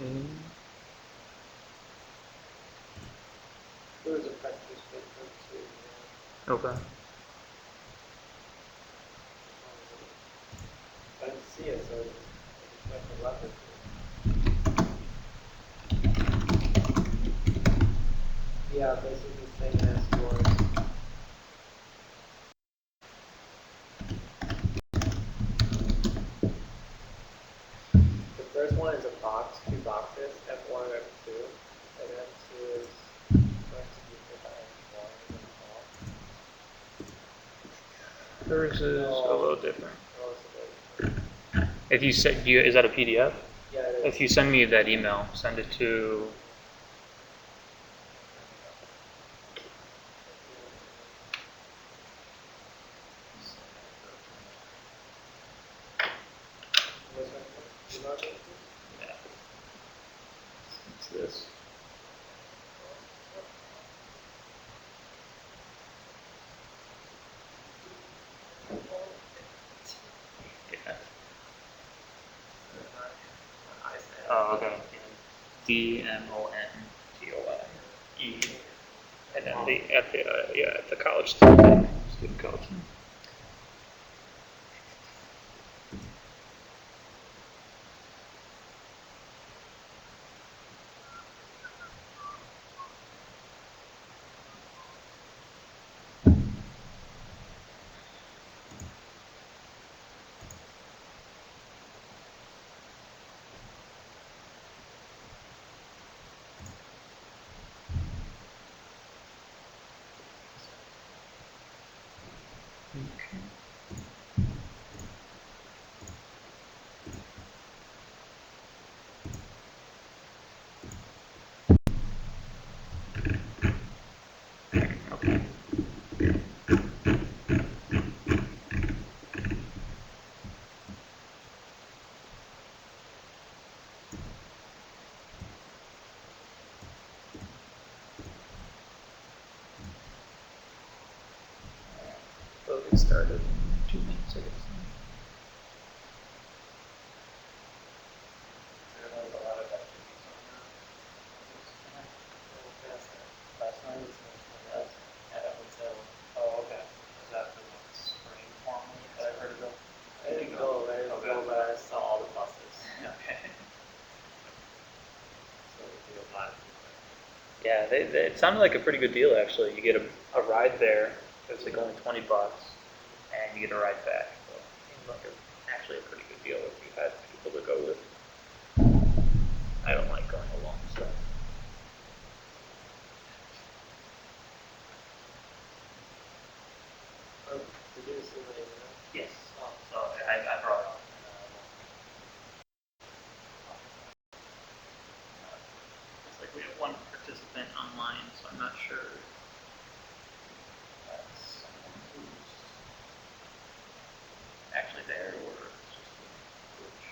There was a practice paper too. Okay. I didn't see it, so I just went to left it. Yeah, basically the same as yours. The first one is a box, 2 boxes, F1 and F2, and F2 is going to be for F1 Yours is a little different. Oh, it's a little different. If you said, is that a PDF? Yeah, it is. If you send me that email, send it to. Yeah. It's this. Yeah. Oh, okay. DMONTOIE. And then at the college student college. Okay. Okay. We'll get started in 2 minutes, I guess. Last night was at a hotel. Oh, okay. Is that the spring formally that I heard about? I didn't go, but I saw all the buses. Okay. So we do a lot of Yeah, it sounded like a pretty good deal actually. You get a ride there, it's like only $20, and you get a ride back. So it seems like actually a pretty good deal if you had people to go with. I don't like going alone, so. Oh, did you see my email? Yes. So I brought it up. Looks like we have one participant online, so I'm not sure. That's someone who's actually there or it's just a glitch.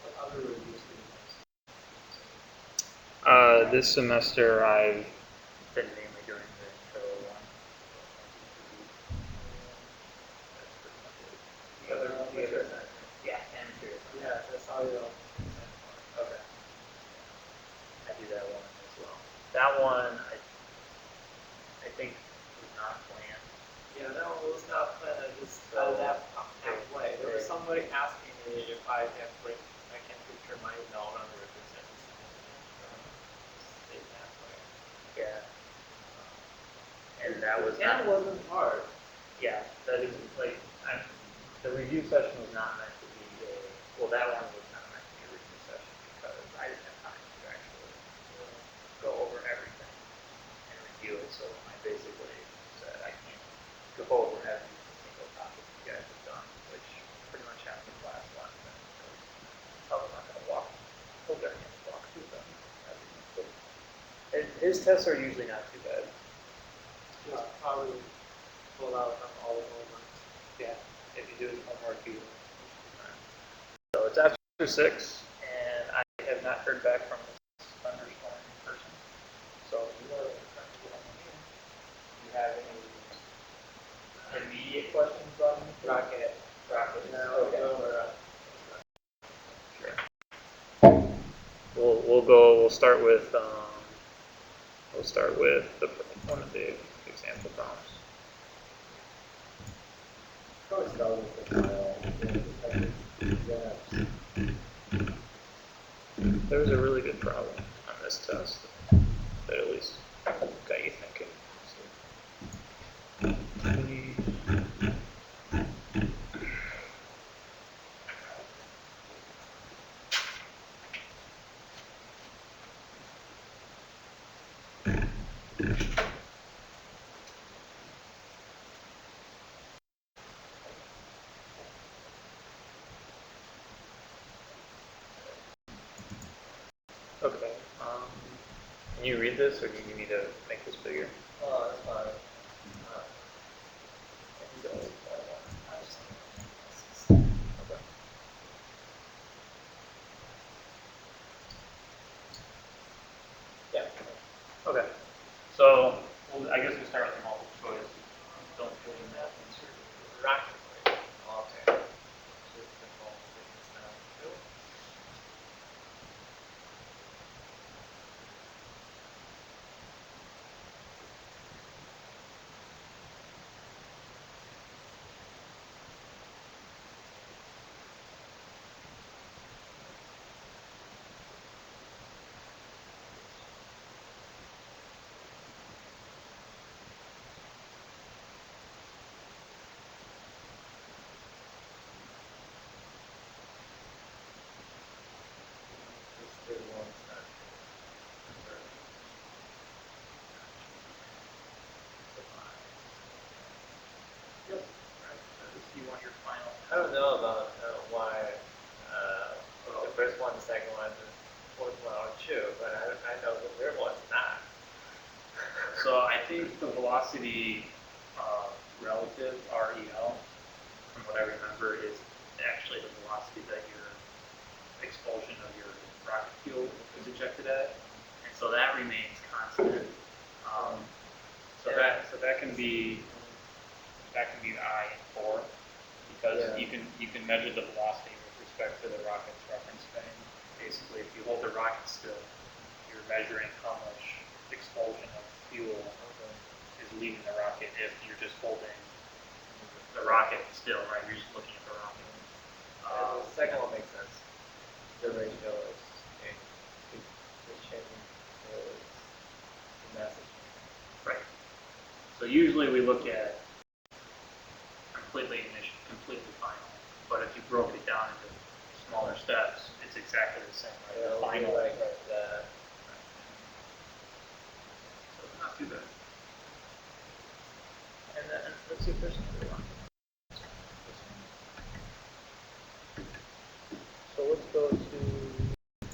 What other reviews do you This semester I've been mainly doing the intro one. The other Yeah, and material. Yeah, that's all you Okay. I do that one as well. That one I think was not planned. Yeah, that one was not planned. I just that halfway. There was somebody asking me if I can picture my note on the representative. Stay halfway. Yeah. And that was And it not. wasn't hard. Yeah, that is like the review session was not meant to be that one was not meant to be a review session because I didn't have time to actually go over everything and review it. So I basically said I can't go over every single topic you guys have done, which pretty much half the class last time because I was not going to hope they're going to walk through them. His tests are usually not too bad. probably pull out from all the homework. Yeah, if you do the homework, you. So it's after 6, and I have not heard back from this thunderstorm person. So you are trying to get on the meeting. Do you have any immediate questions on Rocket. No, Okay. Sure. We'll start with one of the example prompts. Probably start with the There was a really good problem on this test that at least got you thinking. Okay. Can you read this, or do you need to make this bigger? Oh, that's fine. Okay. Yeah. Okay. So I guess we start with the multiple choice. Don't fill in that answer. Rocket. Okay. Just simple things now. Cool. Just did one time. Yep. Right. You want your final. I don't know about why the first one, the second one, the fourth one are true, but I know the third one's not. So I think the velocity relative REL, from what I remember, is actually the velocity that your expulsion of your rocket fuel is ejected at, and so that remains constant. So that can be I in 4, because you can measure the velocity with respect to the rocket's reference frame. Basically, if you hold the rocket still, you're measuring how much expulsion of fuel is leaving the rocket. If you're just holding the rocket still, right? You're just looking at the rocket. The second one makes sense. The ratio is changing the message. Right. So usually we look at completely final, but if you broke it down into smaller steps, it's exactly the same, right? The final. Like that. So not too bad. And then let's see if there's another one. So let's go to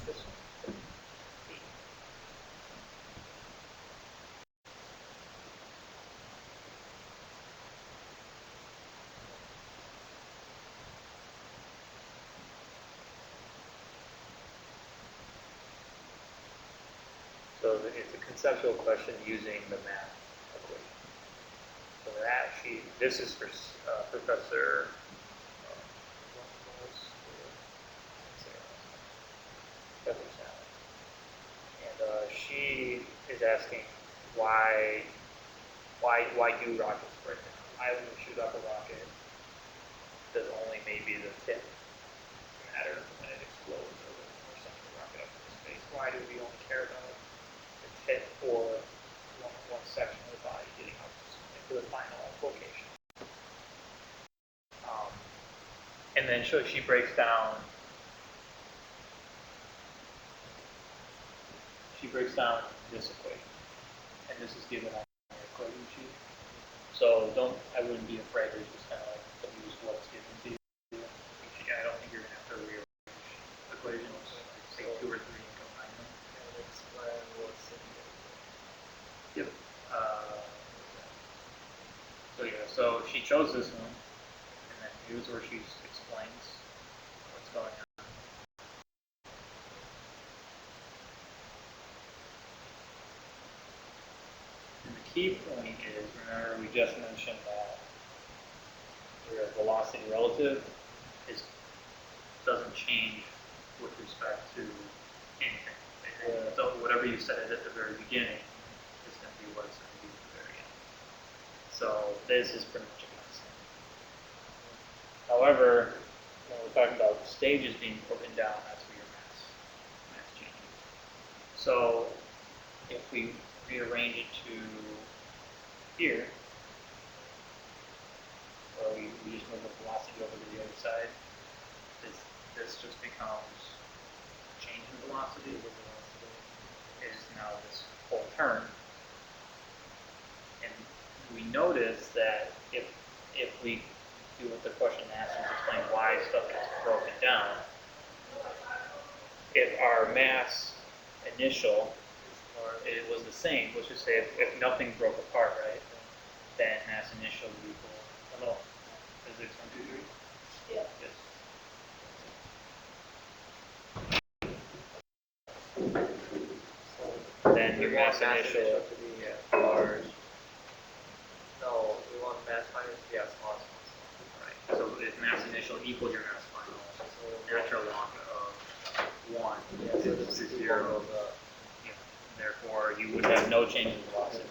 this one. So it's a conceptual question using the math equation. So that sheet, this is for Professor. And she is asking why do rockets break down? Why when you shoot up a rocket does only maybe the tip matter when it explodes or sends the rocket up into space? Why do we only care about the tip or one section of the body getting up into the final location? And then she breaks down this equation, and this is given on the equation sheet. So I wouldn't be afraid to just kind of like use what's given to you. I don't think you're gonna have to rearrange equations, say 2 or 3 and combine them. And explain what's in Yep. she chose this one, and then here's where she explains what's going on. And the key point is, remember we just mentioned that your velocity relative doesn't change with respect to anything. Yeah. So whatever you said at the very beginning is going to be what it's going to be at the very end. So this is pretty much a constant. However, when we're talking about stages being broken down, that's where your mass changes. So if we rearrange it to here, or we just move the velocity over to the other side, this just becomes change in velocity. Is now this whole term. And we notice that if we do what the question asks us, explain why stuff is broken down, if our mass initial it was the same, let's just say if nothing broke apart, right, then mass initial would equal, oh no, physics 1, 2, 3? Yeah. Yes. Then your mass initial to be large. No, we want mass final to be as small as possible. Right. So if mass initial equals your mass final, natural log of 1 is 0. Yeah. Therefore, you would have no change in velocity.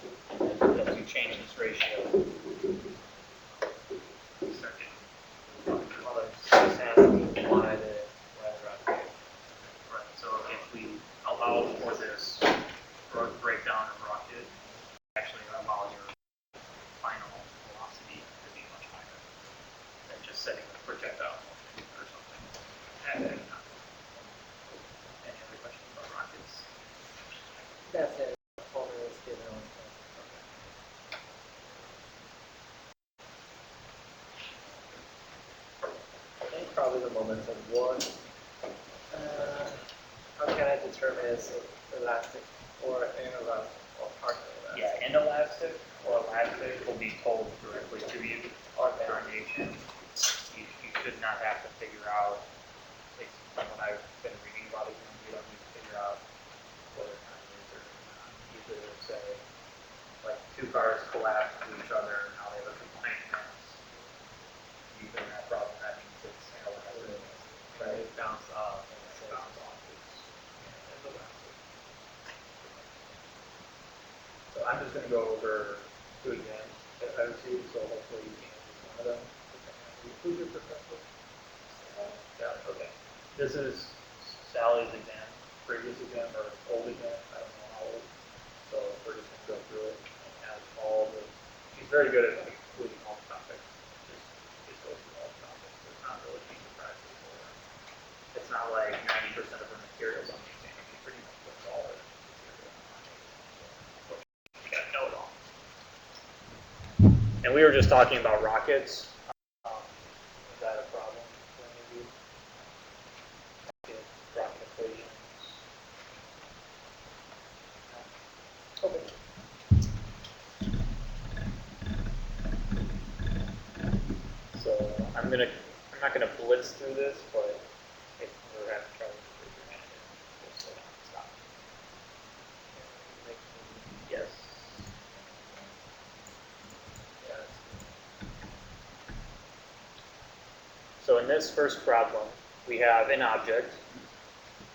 As you change this ratio, you start getting right. So if we allow for this breakdown of rocket, actually allow your final velocity to be much higher than just setting the projectile motion or something. Any other questions about rockets? That's it. Formula is given on. I think probably the momentum one. How can I determine it's elastic or inelastic or partially elastic? Yeah, inelastic or elastic will be told directly to you on foundation. You should not have to figure out, from what I've been reading about it, you don't need to figure out whether or not it is or not. Usually it'll say, like, 2 cars collapse to each other, and now they have a combined mass. Usually in that problem, that means it's inelastic. Right, it bounces off. So I'm just going to go over 2 again that I've seen, so hopefully you can answer some of them. Who's your professor? Yeah, okay. This is Sally's exam, previous exam, or old exam, I don't know how old. So we're just going to go through it and have all the, she's very good at including all the topics. Just go through all the topics. It's not really being practice or it's not like 90% of her materials on the exam. She pretty much puts all her material on the exam. You got to know it all. And we were just talking about rockets. Is that a problem for any of you? Rocket equations. Okay. So I'm not gonna blitz through this, but if we're having trouble, raise your hand and we'll slow down and stop. Yes. Yes. So in this first problem, we have an object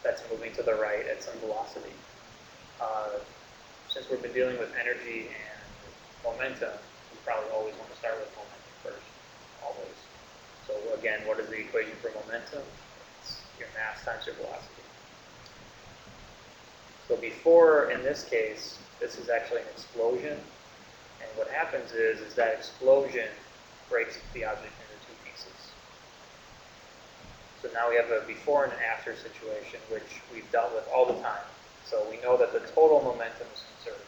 that's moving to the right at some velocity. Since we've been dealing with energy and momentum, we probably always want to start with momentum first, always. So again, what is the equation for momentum? It's your mass times your velocity. So before, in this case, this is actually an explosion. And what happens is that explosion breaks the object into 2 pieces. So now we have a before and an after situation, which we've dealt with all the time. So we know that the total momentum is conserved.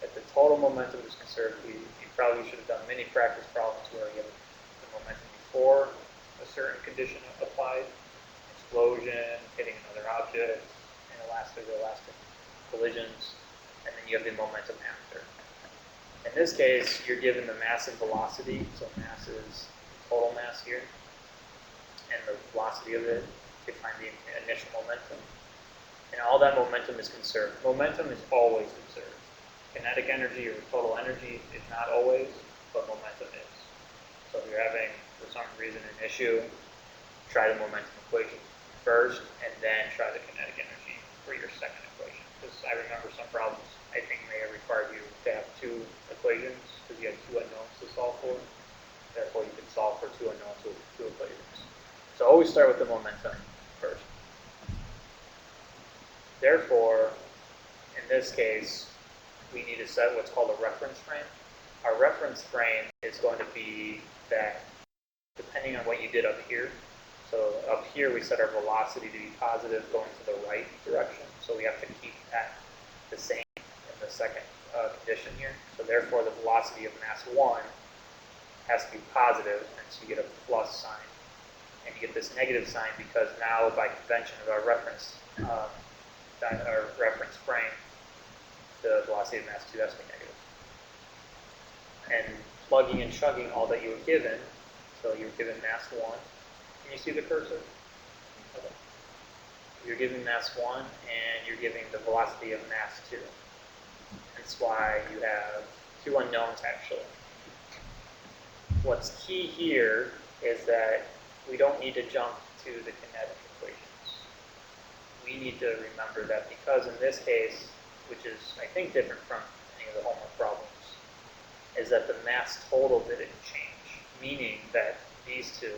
If the total momentum is conserved, you probably should have done many practice problems where you have the momentum before a certain condition applied, explosion, hitting another object, inelastic or elastic collisions, and then you have the momentum after. In this case, you're given the mass and velocity, so mass is total mass here, and the velocity of it to find the initial momentum. And all that momentum is conserved. Momentum is always conserved. Kinetic energy or total energy is not always, but momentum is. So if you're having, for some reason, an issue, try the momentum equation first, and then try the kinetic energy for your second equation. Because I remember some problems, I think may have required you to have two equations, because you had two unknowns to solve for. Therefore, you can solve for two unknowns with two equations. So always start with the momentum first. Therefore, in this case, we need to set what's called a reference frame. Our reference frame is going to be that, depending on what you did up here. So up here, we set our velocity to be positive going to the right direction. So we have to keep that the same in the second condition here. So therefore, the velocity of mass 1 has to be positive, and so you get a plus sign. And you get this negative sign because now, by convention of our reference frame, the velocity of mass 2 has to be negative. And plugging and chugging all that you were given, so you were given mass 1. Can you see the cursor? Okay. You're giving mass 1, and you're giving the velocity of mass 2. That's why you have two unknowns, actually. What's key here is that we don't need to jump to the kinetic equations. We need to remember that because in this case, which is, I think, different from any of the homework problems, is that the mass total didn't change, meaning that these two,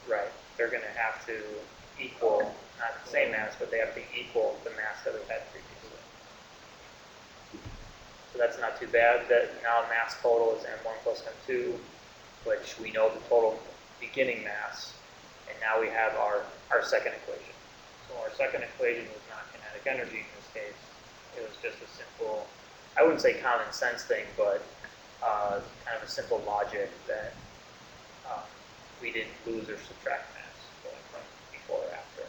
right, they're going to have to equal, not the same mass, but they have to equal the mass that we had previously. So that's not too bad. That now mass total is m1 plus m2, which we know the total beginning mass, and now we have our second equation. So our second equation was not kinetic energy in this case. It was just a simple, I wouldn't say common sense thing, but kind of a simple logic that we didn't lose or subtract mass going from before or after.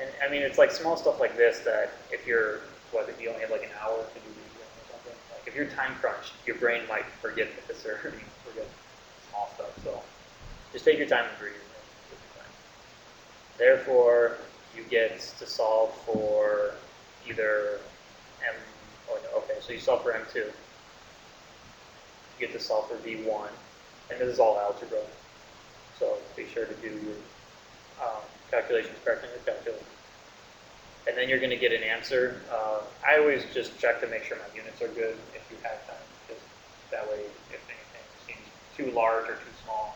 And I mean, it's like small stuff like this that if you're, what, if you only have like an hour to do reading or something, like if you're time crunched, your brain might forget this or forget small stuff. So just take your time and read. Therefore, you get to solve for either m, or no, okay, so you solve for m2. You get to solve for v1, and this is all algebra. So be sure to do your calculations correct in your calculator. And then you're going to get an answer. I always just check to make sure my units are good if you have time, because that way, if anything seems too large or too small,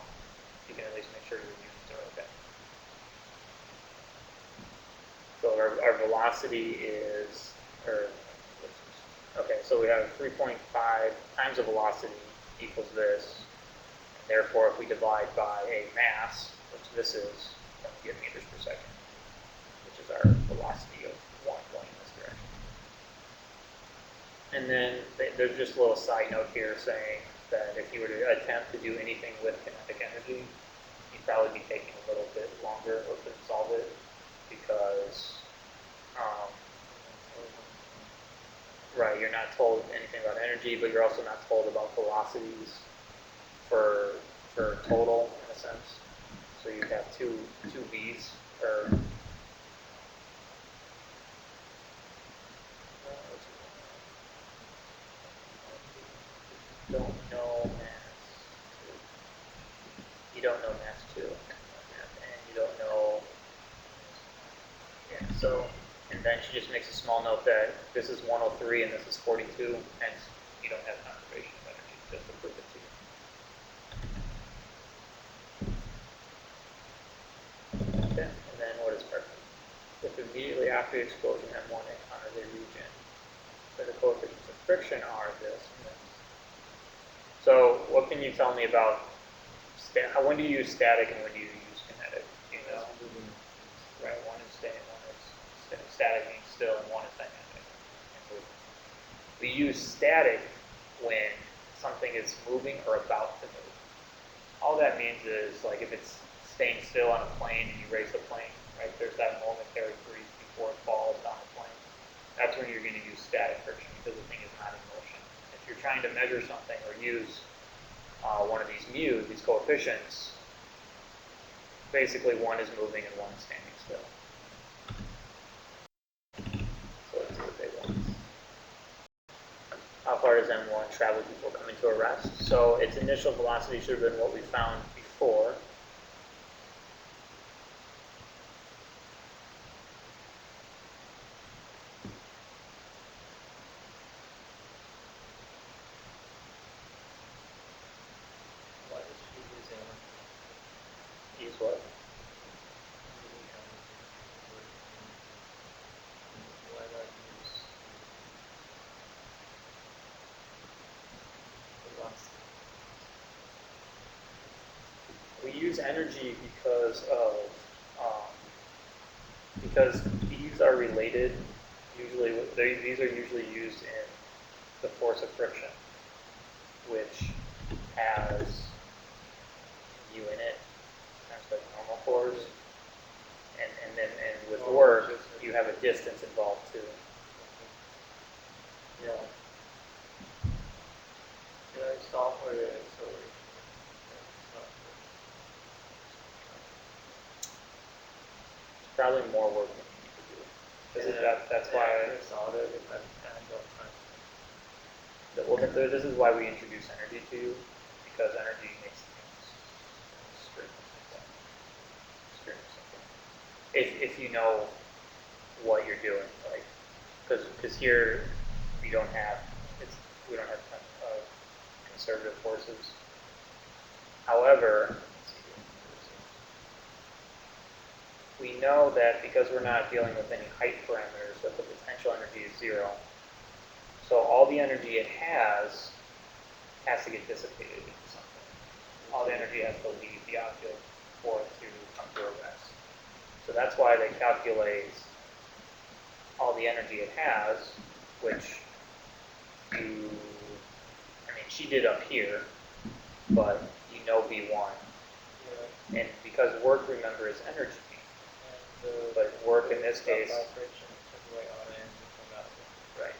you can at least make sure your units are okay. So our velocity is, okay, so we have 3.5 times the velocity equals this. And therefore, if we divide by a mass, which this is, then we get meters per second, which is our velocity of 1 going in this direction. And then there's just a little side note here saying that if you were to attempt to do anything with kinetic energy, you'd probably be taking a little bit longer to solve it because, right, you're not told anything about energy, but you're also not told about velocities for total, in a sense. So you have two V's, or don't know mass 2. You don't know mass 2, and you don't know, yeah, so, and then she just makes a small note that this is 103 and this is 42, hence you don't have conservation of energy, just to prove it to you. Okay, and then what is perfect? If immediately after the explosion M1 encounters a region where the coefficients of friction are this and this. So what can you tell me about, when do you use static and when do you use kinetic? Do you know? Right, one is static means still, and one is dynamic. We use static when something is moving or about to move. All that means is, like, if it's staying still on a plane and you raise the plane, right, there's that momentary freeze before it falls down the plane. That's when you're going to use static friction because the thing is not in you're trying to measure something or use one of these mu, these coefficients, basically one is moving and one is standing still. So let's see what they want. How far does M1 travel before coming to a rest? So its initial velocity should have been what we found before. Why is she using Use what? why not use velocity? We use energy because these are related. Usually, these are usually used in the force of friction, which has u in it, kind of like normal force, and then with work you have a distance involved too. Yeah. Yeah, software acceleration. It's probably more work than you need to do. That's why. This is why we introduce energy to you, because energy makes things extremely simple. If you know what you're doing, like, because here we don't have conservative forces. However, we know that because we're not dealing with any height parameters, that the potential energy is 0. So all the energy it has to get dissipated into something. All the energy has to leave the object for it to come to a rest. So that's why they calculate all the energy it has, which she did up here, but you know V1. Yeah. And because work, remember, is energy. But work in this case, right.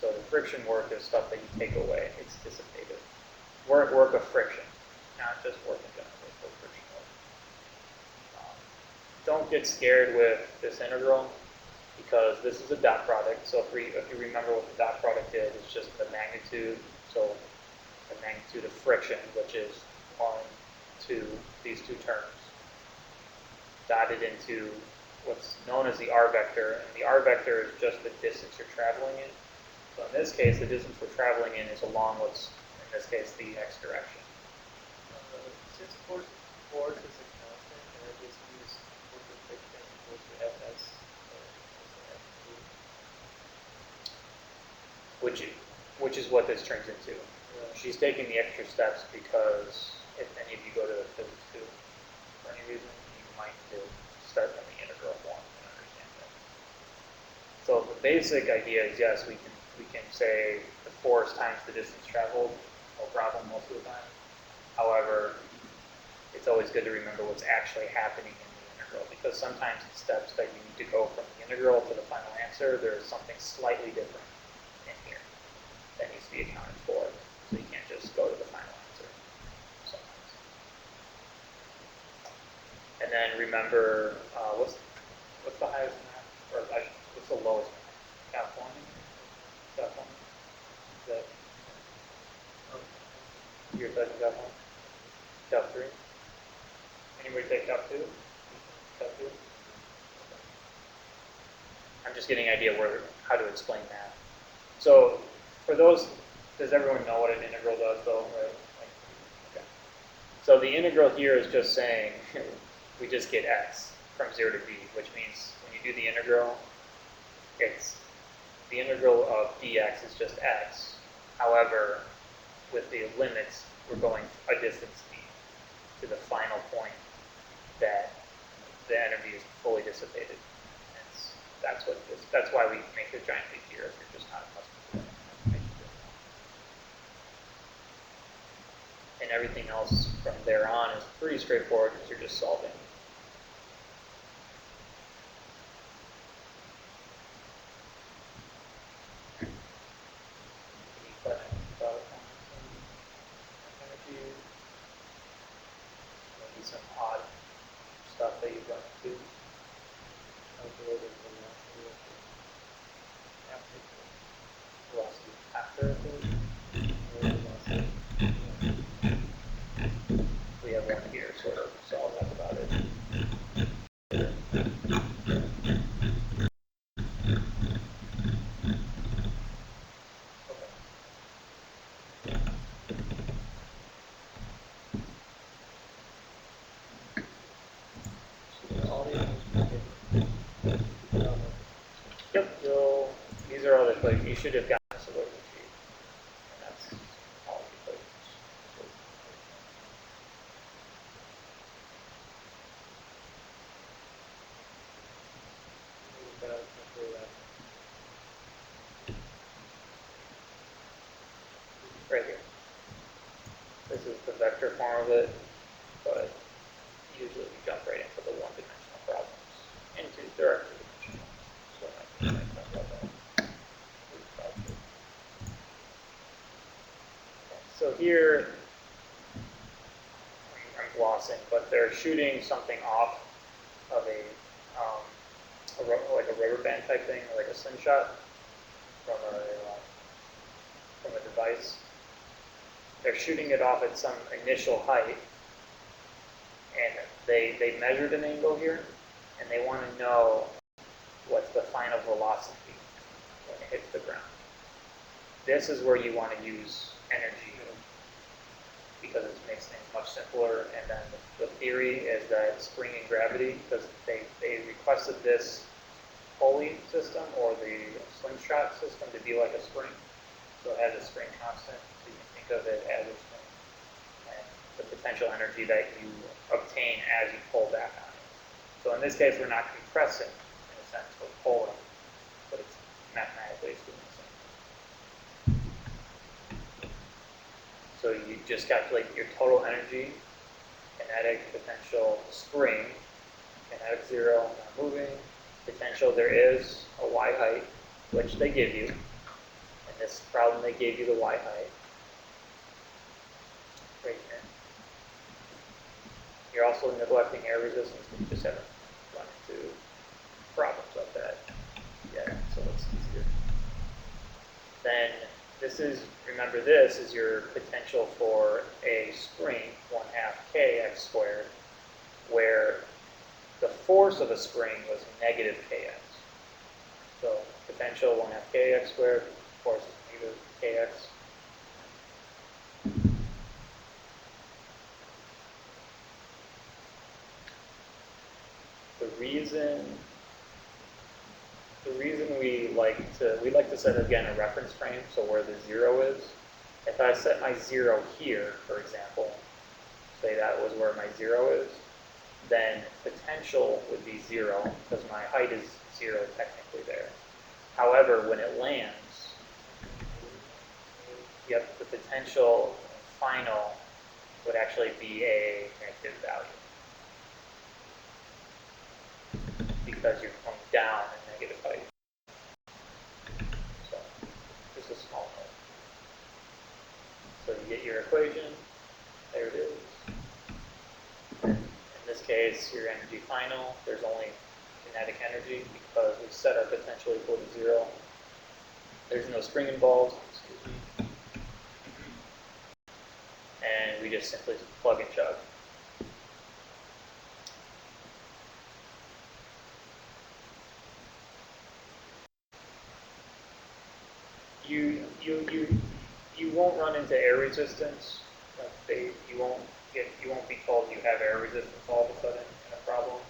So the friction work is stuff that you take away. It's dissipated. Work of friction, not just work in general, but friction work. Don't get scared with this integral, because this is a dot product. So if you remember what the dot product is, it's just the magnitude. So the magnitude of friction, which is 1, 2, these two terms, dotted into what's known as the r vector, and the r vector is just the distance you're traveling in. So in this case, the distance we're traveling in is along what's, in this case, the x direction. Since force is a constant, and I just use force of friction equals to Fs, which is what this turns into. Yeah. She's taking the extra steps because if any of you go to physics 2 for any reason, you might start from the integral of 1 and understand that. So the basic idea is, yes, we can say the force times the distance traveled, no problem most of the time. However, it's always good to remember what's actually happening in the integral, because sometimes the steps that you need to go from the integral to the final answer, there's something slightly different in here that needs to be accounted for. So you can't just go to the final answer sometimes. And then remember, what's the highest math, or what's the lowest math? Cap 1? Cap 1? Is that you're taking Cap 1? Cap 3? Anybody take Cap 2? Cap 2? I'm just getting an idea how to explain that. So for those, does everyone know what an integral does though? Right? Okay. So the integral here is just saying we just get x from 0 to b, which means when you do the integral, it's the integral of dx is just x. However, with the limits, we're going a distance d to the final point that the energy is fully dissipated. That's why we make the giant leap here if you're just not accustomed to that. And everything else from there on is pretty straightforward because you're just solving. Any questions? be some odd stuff that you run into. Velocity after we have one here, sort of, so I'll talk about it. Yep, these are all the equations. You should have gotten this a little bit cheap. And that's all the equations. Right here. This is the vector form of it, but usually we jump right into the one-dimensional problems. There are two-dimensional. So I can talk about that. So here, I'm glossing, but they're shooting something off of like a rubber band type thing, or like a slingshot from a device. They're shooting it off at some initial height, and they measured an angle here, and they want to know what's the final velocity when it hits the ground. This is where you want to use energy because it makes things much simpler. And then the theory is that spring and gravity, because they requested this pulley system or the slingshot system to be like a spring. So it has a spring constant, so you can think of it as a spring. And the potential energy that you obtain as you pull back on it. So in this case, we're not compressing, in a sense, we're pulling, but it's mathematically it's doing the same thing. So you just calculate your total energy, kinetic potential spring, kinetic 0, not moving, potential there is a y height, which they give you. In this problem, they gave you the y height. Right here. You're also neglecting air resistance, but you just haven't run into problems like that yet, so it's easier. Then this is, remember this is your potential for a spring, 1/2 kx squared, where the force of a spring was negative kx. So potential 1/2 kx squared, force is negative kx. The reason we like to set again a reference frame, so where the 0 is. If I set my 0 here, for example, say that was where my 0 is, then potential would be 0 because my height is 0 technically there. However, when it lands, yep, the potential final would actually be a negative value because you're going down in negative height. So just a small note. So you get your equation, there it is. In this case, your energy final, there's only kinetic energy because we set our potential equal to 0. There's no spring involved, excuse me. And we just simply plug and chug. You won't run into air resistance. You won't be told you have air resistance all of a sudden in a problem,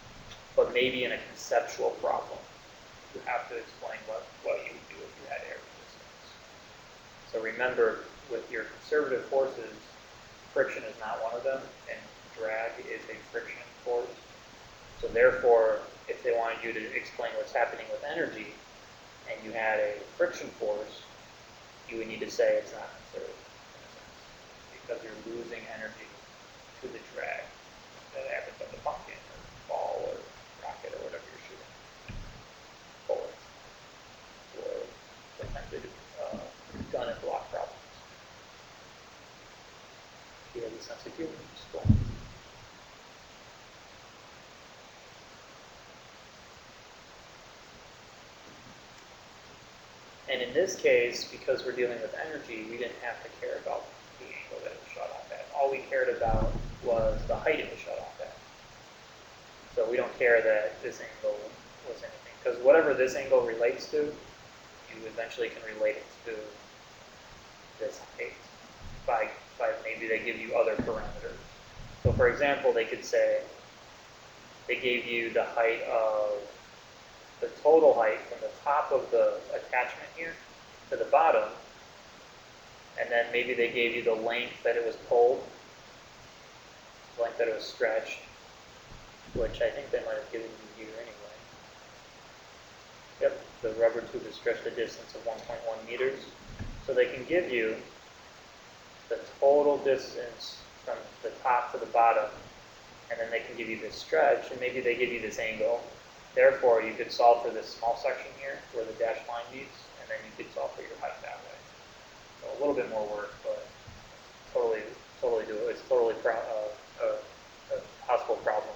but maybe in a conceptual problem, you have to explain what you would do if you had air resistance. So remember, with your conservative forces, friction is not one of them, and drag is a friction force. So therefore, if they wanted you to explain what's happening with energy, and you had a friction force, you would need to say it's not conservative, because you're losing energy to the drag that happens on the pumpkin or ball or rocket or whatever you're shooting. Bullets. Or sometimes they do gun and block problems. If you have a sense of humor, just go on. And in this case, because we're dealing with energy, we didn't have to care about the angle that it was shut off at. All we cared about was the height it was shut off at. So we don't care that this angle was anything, because whatever this angle relates to, you eventually can relate it to this height by maybe they give you other parameters. So for example, they could say they gave you the height of the total height from the top of the attachment here to the bottom, and then maybe they gave you the length that it was pulled, the length that it was stretched, which I think they might have given you here anyway. Yep, the rubber tube is stretched a distance of 1.1 meters. So they can give you the total distance from the top to the bottom, and then they can give you this stretch, and maybe they give you this angle. Therefore, you could solve for this small section here where the dashed line meets, and then you could solve for your height that way. So a little bit more work, but totally doable. It's totally a possible problem.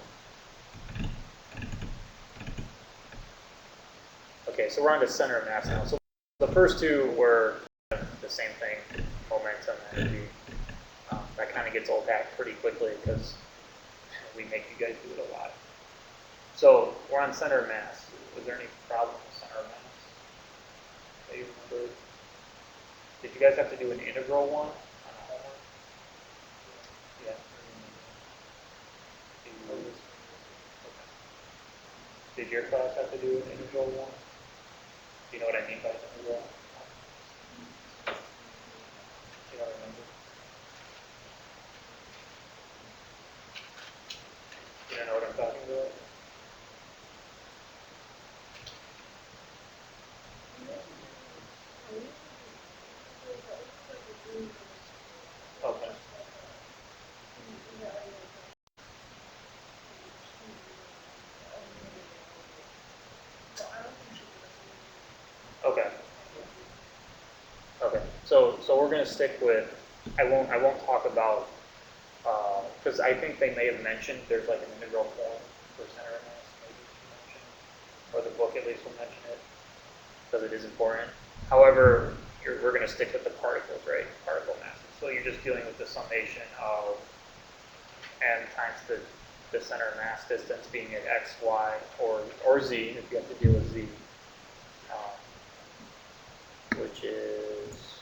Okay, so we're on to center of mass now. So the first two were kind of the same thing, momentum, energy. That kind of gets old hat pretty quickly because we make you guys do it a lot. So we're on center of mass. Was there any problem with center of mass that you remember? Did you guys have to do an integral one on a homework? Yeah. Did your class have to do an integral one? Do you know what I mean by integral? You don't remember? You don't know what I'm talking about? Okay. Okay. Okay. So we're going to stick with. I won't talk about because I think they may have mentioned there's like an integral form for center of mass. Maybe she mentioned, or the book at least will mention it because it is important. However, we're going to stick with the particles, right? Particle masses. So you're just dealing with the summation of m times the center of mass distance being at x, y, or z if you have to deal with z, which is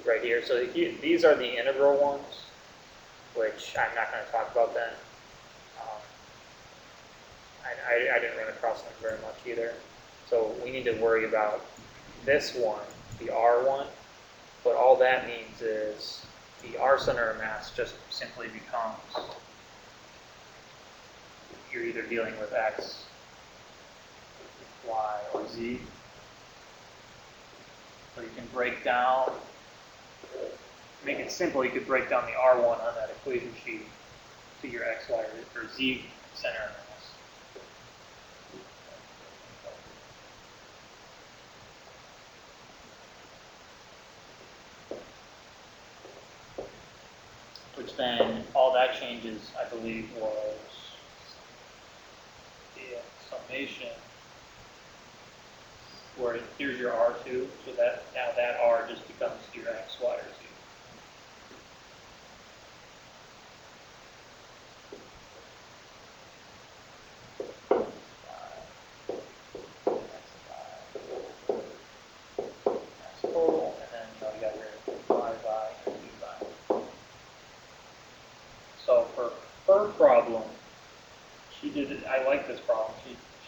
right here. So these are the integral ones, which I'm not going to talk about then. I didn't run across them very much either. So we need to worry about this one, the R one, but all that means is the R center of mass just simply becomes, you're either dealing with X, Y, or Z. So you can break down, make it simple, you could break down the R1 on that equation sheet to your X, Y, or Z center of mass. Which then, all that changes, I believe, was the summation, where here's your R2, so that now that R just becomes your X, Y, or Z. Total, and then you got your Y by and Z by. So for her problem, she did it. I like this problem.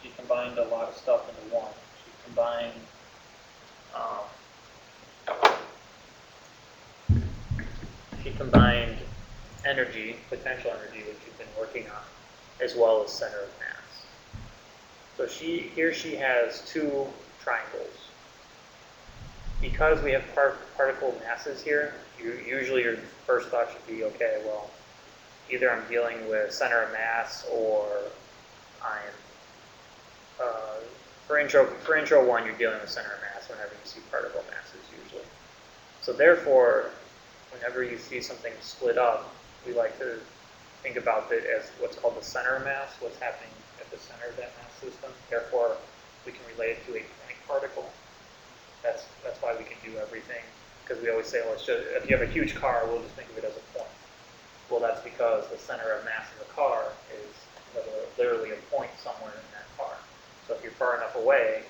She combined a lot of stuff into one. She combined energy, potential energy, which you've been working on, as well as center of mass. So here she has two triangles. Because we have particle masses here, usually your first thought should be, okay, well, either I'm dealing with center of mass or I'm, for intro 1, you're dealing with center of mass whenever you see particle masses usually. So therefore, whenever you see something split up, we like to think about it as what's called the center of mass, what's happening at the center of that mass system. Therefore, we can relate it to a point particle. That's why we can do everything, because we always say, well, it's just, if you have a huge car, we'll just think of it as a point. Well, that's because the center of mass of the car is literally a point somewhere in that car. So if you're far enough away,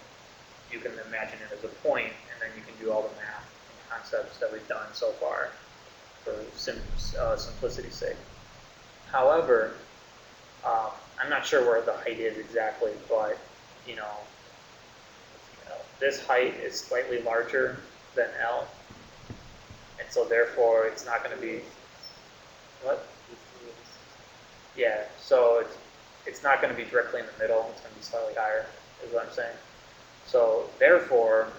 you can imagine it as a point, and then you can do all the math and concepts that we've done so far for simplicity's sake. However, I'm not sure where the height is exactly, but this height is slightly larger than L, and so therefore it's not going to be what? Yeah, so it's not going to be directly in the middle. It's going to be slightly higher, is what I'm saying. So therefore,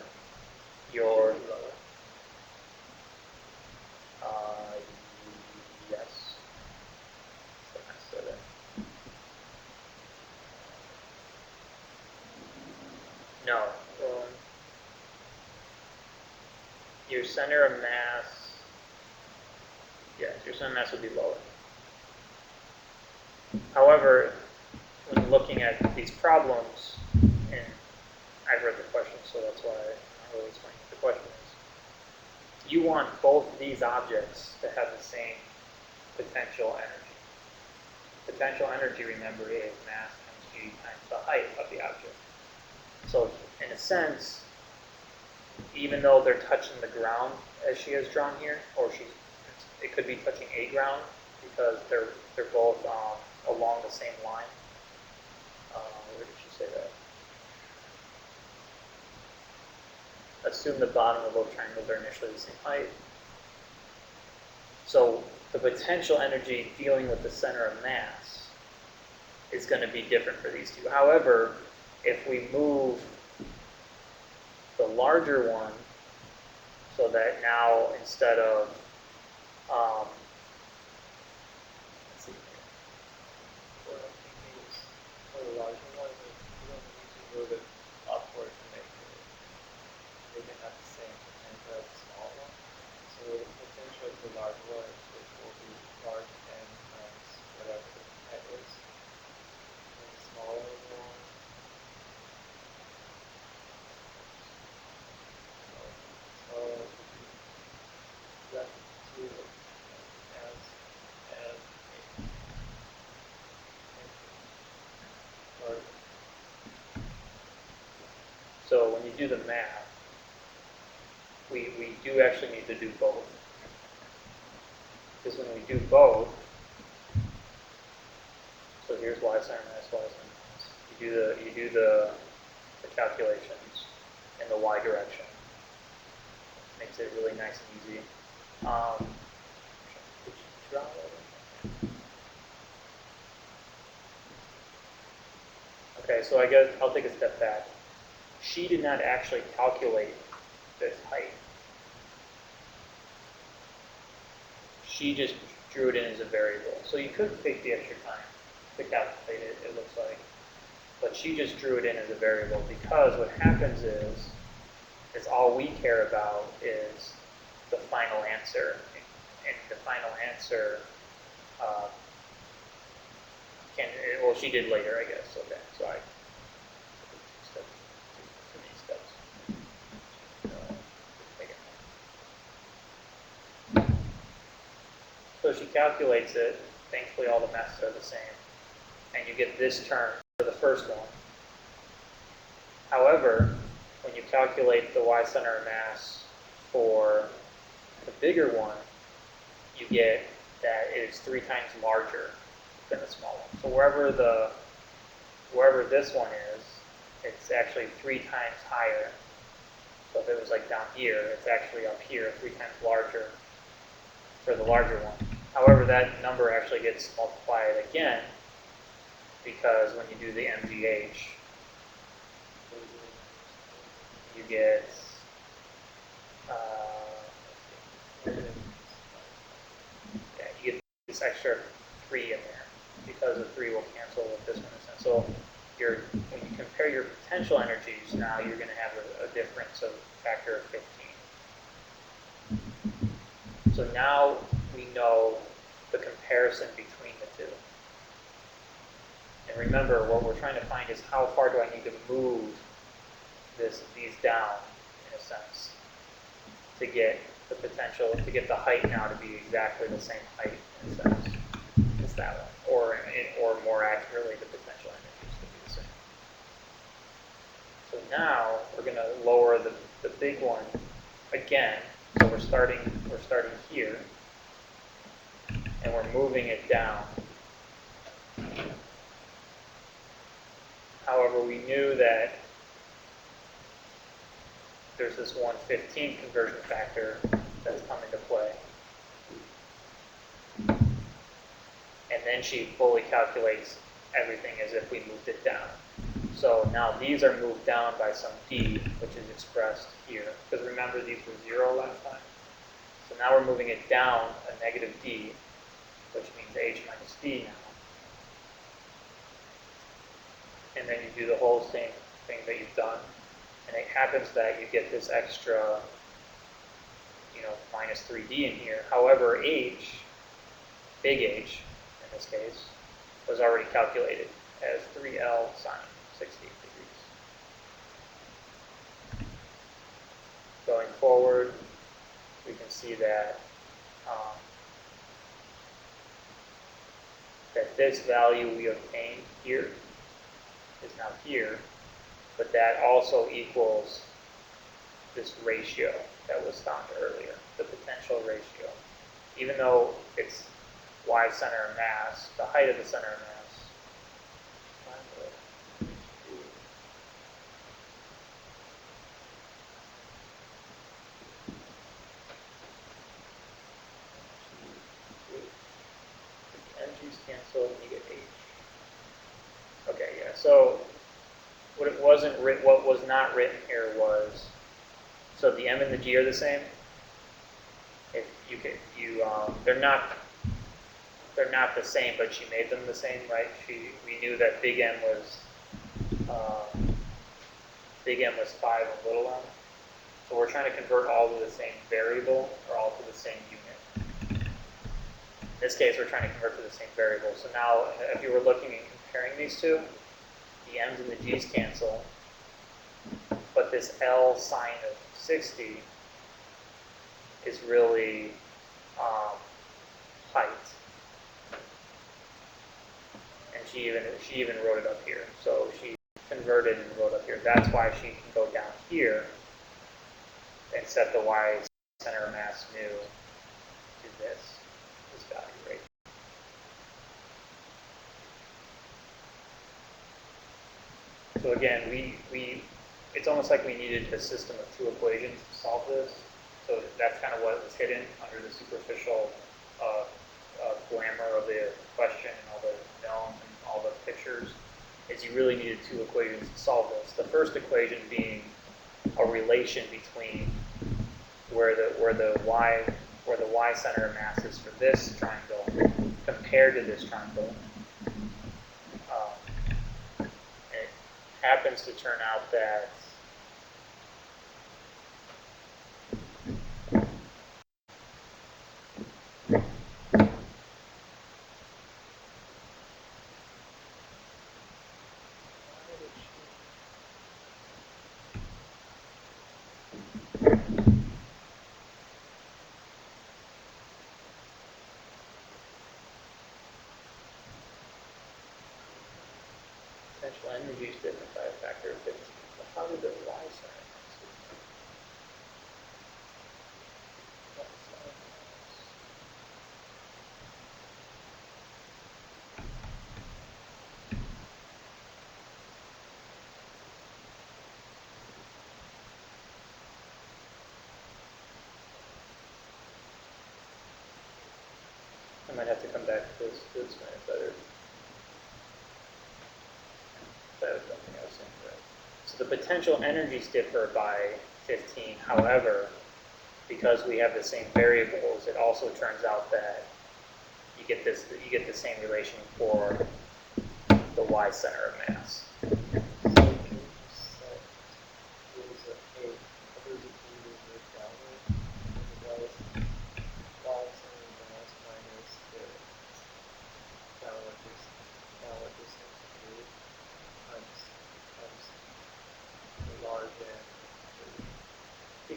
your yes. No. Your center of mass, yes, your center of mass would be lower. However, when looking at these problems, and I've read the question, so that's why I'm not really explaining what the question is. You want both these objects to have the same potential energy. Potential energy, remember, is mass times g times the height of the object. So in a sense, even though they're touching the ground as she has drawn here, or it could be touching a ground because they're both along the same line. Where did she say that? Assume the bottom of both triangles are initially the same height. So the potential energy dealing with the center of mass is going to be different for these two. However, if we move the larger one, so that now instead of let's see, what I'm thinking is for the larger one, you don't need to move it upward to make it have the same potential as the small one. So the potential of the large one will be large n times whatever the height is. And the smaller one, so left to as large. so when you do the math, we do actually need to do both. Because when we do both, so here's y center mass, y center mass. You do the calculations in the y direction. Makes it really nice and easy. Did you draw that? Okay, so I guess I'll take a step back. She did not actually calculate this height. She just drew it in as a variable. So you could take the extra time to calculate it, it looks like. But she just drew it in as a variable because what happens is all we care about is the final answer. And the final answer well, she did later, I guess. Okay, so I too many steps. So she calculates it. Thankfully, all the masses are the same. And you get this term for the first one. However, when you calculate the y center of mass for the bigger one, you get that it is 3 times larger than the small one. So wherever this one is, it's actually 3 times higher. So if it was like down here, it's actually up here, 3 times larger for the larger one. However, that number actually gets multiplied again because when you do the MGH, you get you get this extra 3 in there because the 3 will cancel with this one. So when you compare your potential energies, now you're going to have a difference of a factor of 15. So now we know the comparison comparison between the two. And remember, what we're trying to find is how far do I need to move these down, in a sense, to get the potential, to get the height now to be exactly the same height, in a sense, as that one. Or more accurately, the potential energies to be the same. So now we're going to lower the big one again. So we're starting here, and we're moving it down. However, we knew that there's this 1/15 conversion factor that's come into play. And then she fully calculates everything as if we moved it down. So now these are moved down by some d, which is expressed here. Because remember, these were 0 last time. So now we're moving it down a negative d, which means h minus d now. And then you do the whole same thing that you've done. And it happens that you get this extra, minus 3d in here. However, h, big H in this case, was already calculated as 3L sine 60 degrees. Going forward, we can see that that this value we obtained here is now here, but that also equals this ratio that was found earlier, the potential ratio. Even though it's y center of mass, the height of the center of mass, energies cancel and you get h. Okay, yeah. So what was not written here was, so the m and the g are the same. If they're not the same, but she made them the same, right? We knew that big M was 5 and little m. So we're trying to convert all to the same variable or all to the same unit. In this case, we're trying to convert to the same variable. So now, if you were looking and comparing these two, the m's and the g's cancel, but this L sine of 60 is really height. And she even wrote it up here. So she converted and wrote up here. That's why she can go down here and set the y center of mass nu to this value right. So again, it's almost like we needed a system of 2 equations to solve this. So that's kind of what was hidden under the superficial glamour of the question and all the knowns and all the pictures, is you really needed 2 equations to solve this. The first equation being a relation between where the y center of mass is for this triangle compared to this triangle. It happens to turn out that potential energy is different by a factor of 15. So how did the y center I might have to come back to this one better. That was something I was saying, right? So the potential energies differ by 15. However, because we have the same variables, it also turns out that you get the same relation for the y center of mass.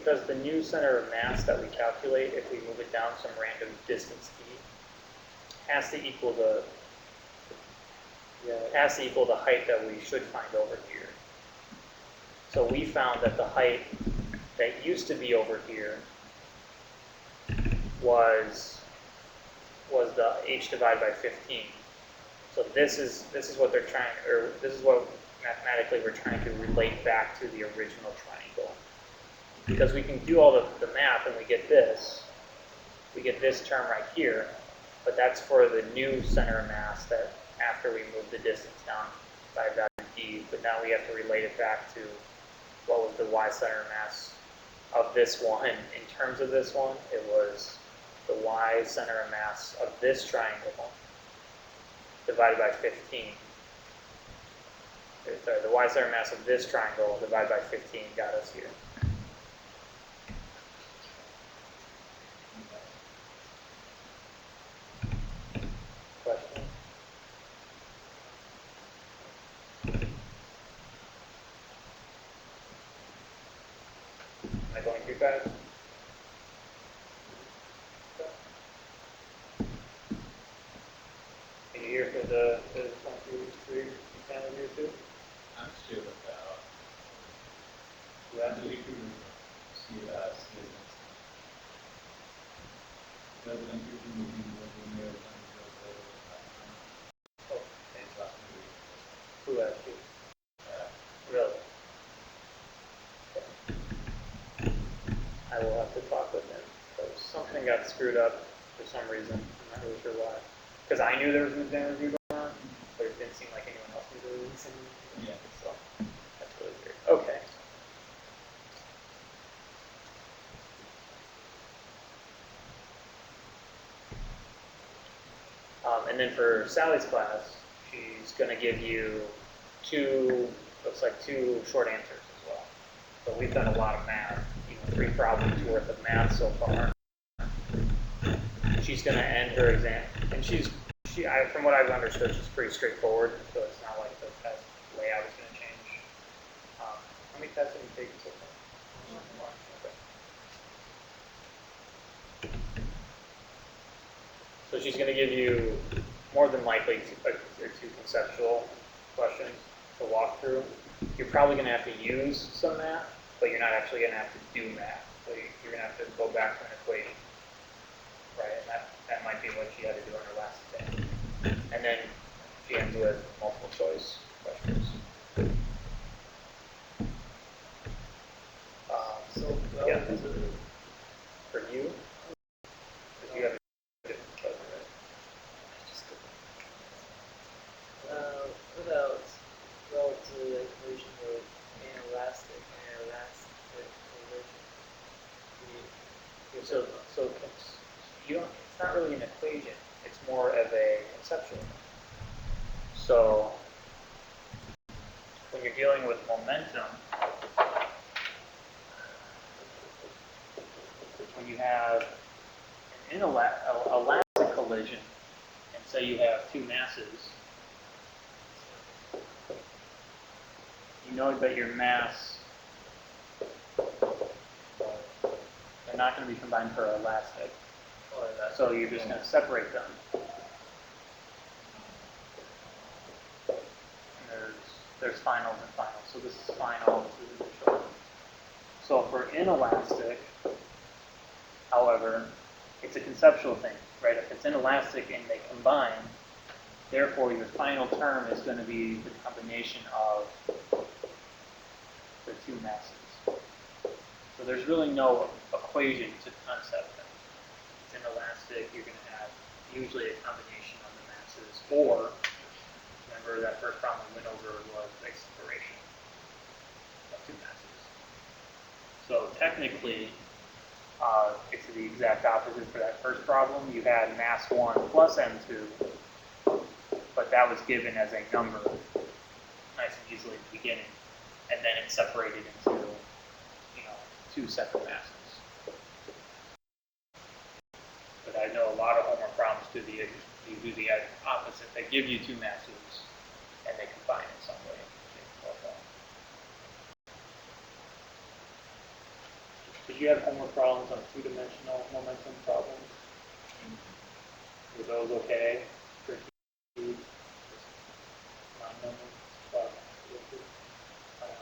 because the new center of mass that we calculate, if we move it down some random distance t, has to equal the height that we should find over here. So we found that the height that used to be over here was the h divided by 15. So this is what they're trying, or this is what mathematically we're trying to relate back to the original triangle. Because we can do all the math and we get this term right here, but that's for the new center of mass that after we move the distance down by value d, but now we have to relate it back to what was the y center of mass of this one. In terms of this one, it was the y center of mass of this triangle divided by 15. Sorry, the y center mass of this triangle divided by 15 got us here. Question? Am I going too fast? Are you here for the 1, 2, 3 exam year 2? I'm sure about Yeah. see business. President Oh, who asked you? Really? I will have to talk with him. Because something got screwed up for some reason. I'm not really sure why. Because I knew there was an exam review going on, but it didn't seem like anyone else knew there was an exam review. Yeah. So that's really weird. Okay. And then for Sally's class, she's going to give you looks like two short answers as well. So we've done a lot of math, 3 problems worth of math so far. She's going to end her exam, and from what I've understood, she's pretty straightforward, so it's not like the test layout is going to change. How many tests have you taken so far? Okay. So she's going to give you more than likely two conceptual questions to walk through. You're probably going to have to use some math, but you're not actually going to have to do math. So you're going to have to go back to an equation, right? And that might be what she had to do on her last exam. And then she ends with multiple choice questions. Yeah. For you, because you have a different choice, right? What else? Relative to the equation of inelastic collision. So you don't. It's not really an equation. It's more of a conceptual. So when you're dealing with momentum, when you have an elastic collision, and say you have 2 masses, you know that your mass, they're not going to be combined for elastic. So you're just going to separate them. And there's finals and finals. So this is final, this is initial. So for inelastic, however, it's a conceptual thing, right? If it's inelastic and they combine, therefore your final term is going to be the combination of the 2 masses. So there's really no equation to the concept. It's inelastic, you're going to have usually a combination of the masses, or, remember that first problem we went over was acceleration of 2 masses. So technically, it's the exact opposite for that first problem. You had mass 1 plus m2, but that was given as a number nice and easily at the beginning, and then it's separated into 2 separate masses. But I know a lot of homework problems do the opposite. They give you 2 masses, and they combine in some way. did you have homework problems on two-dimensional momentum problems? Were those okay? For kids? Line numbers,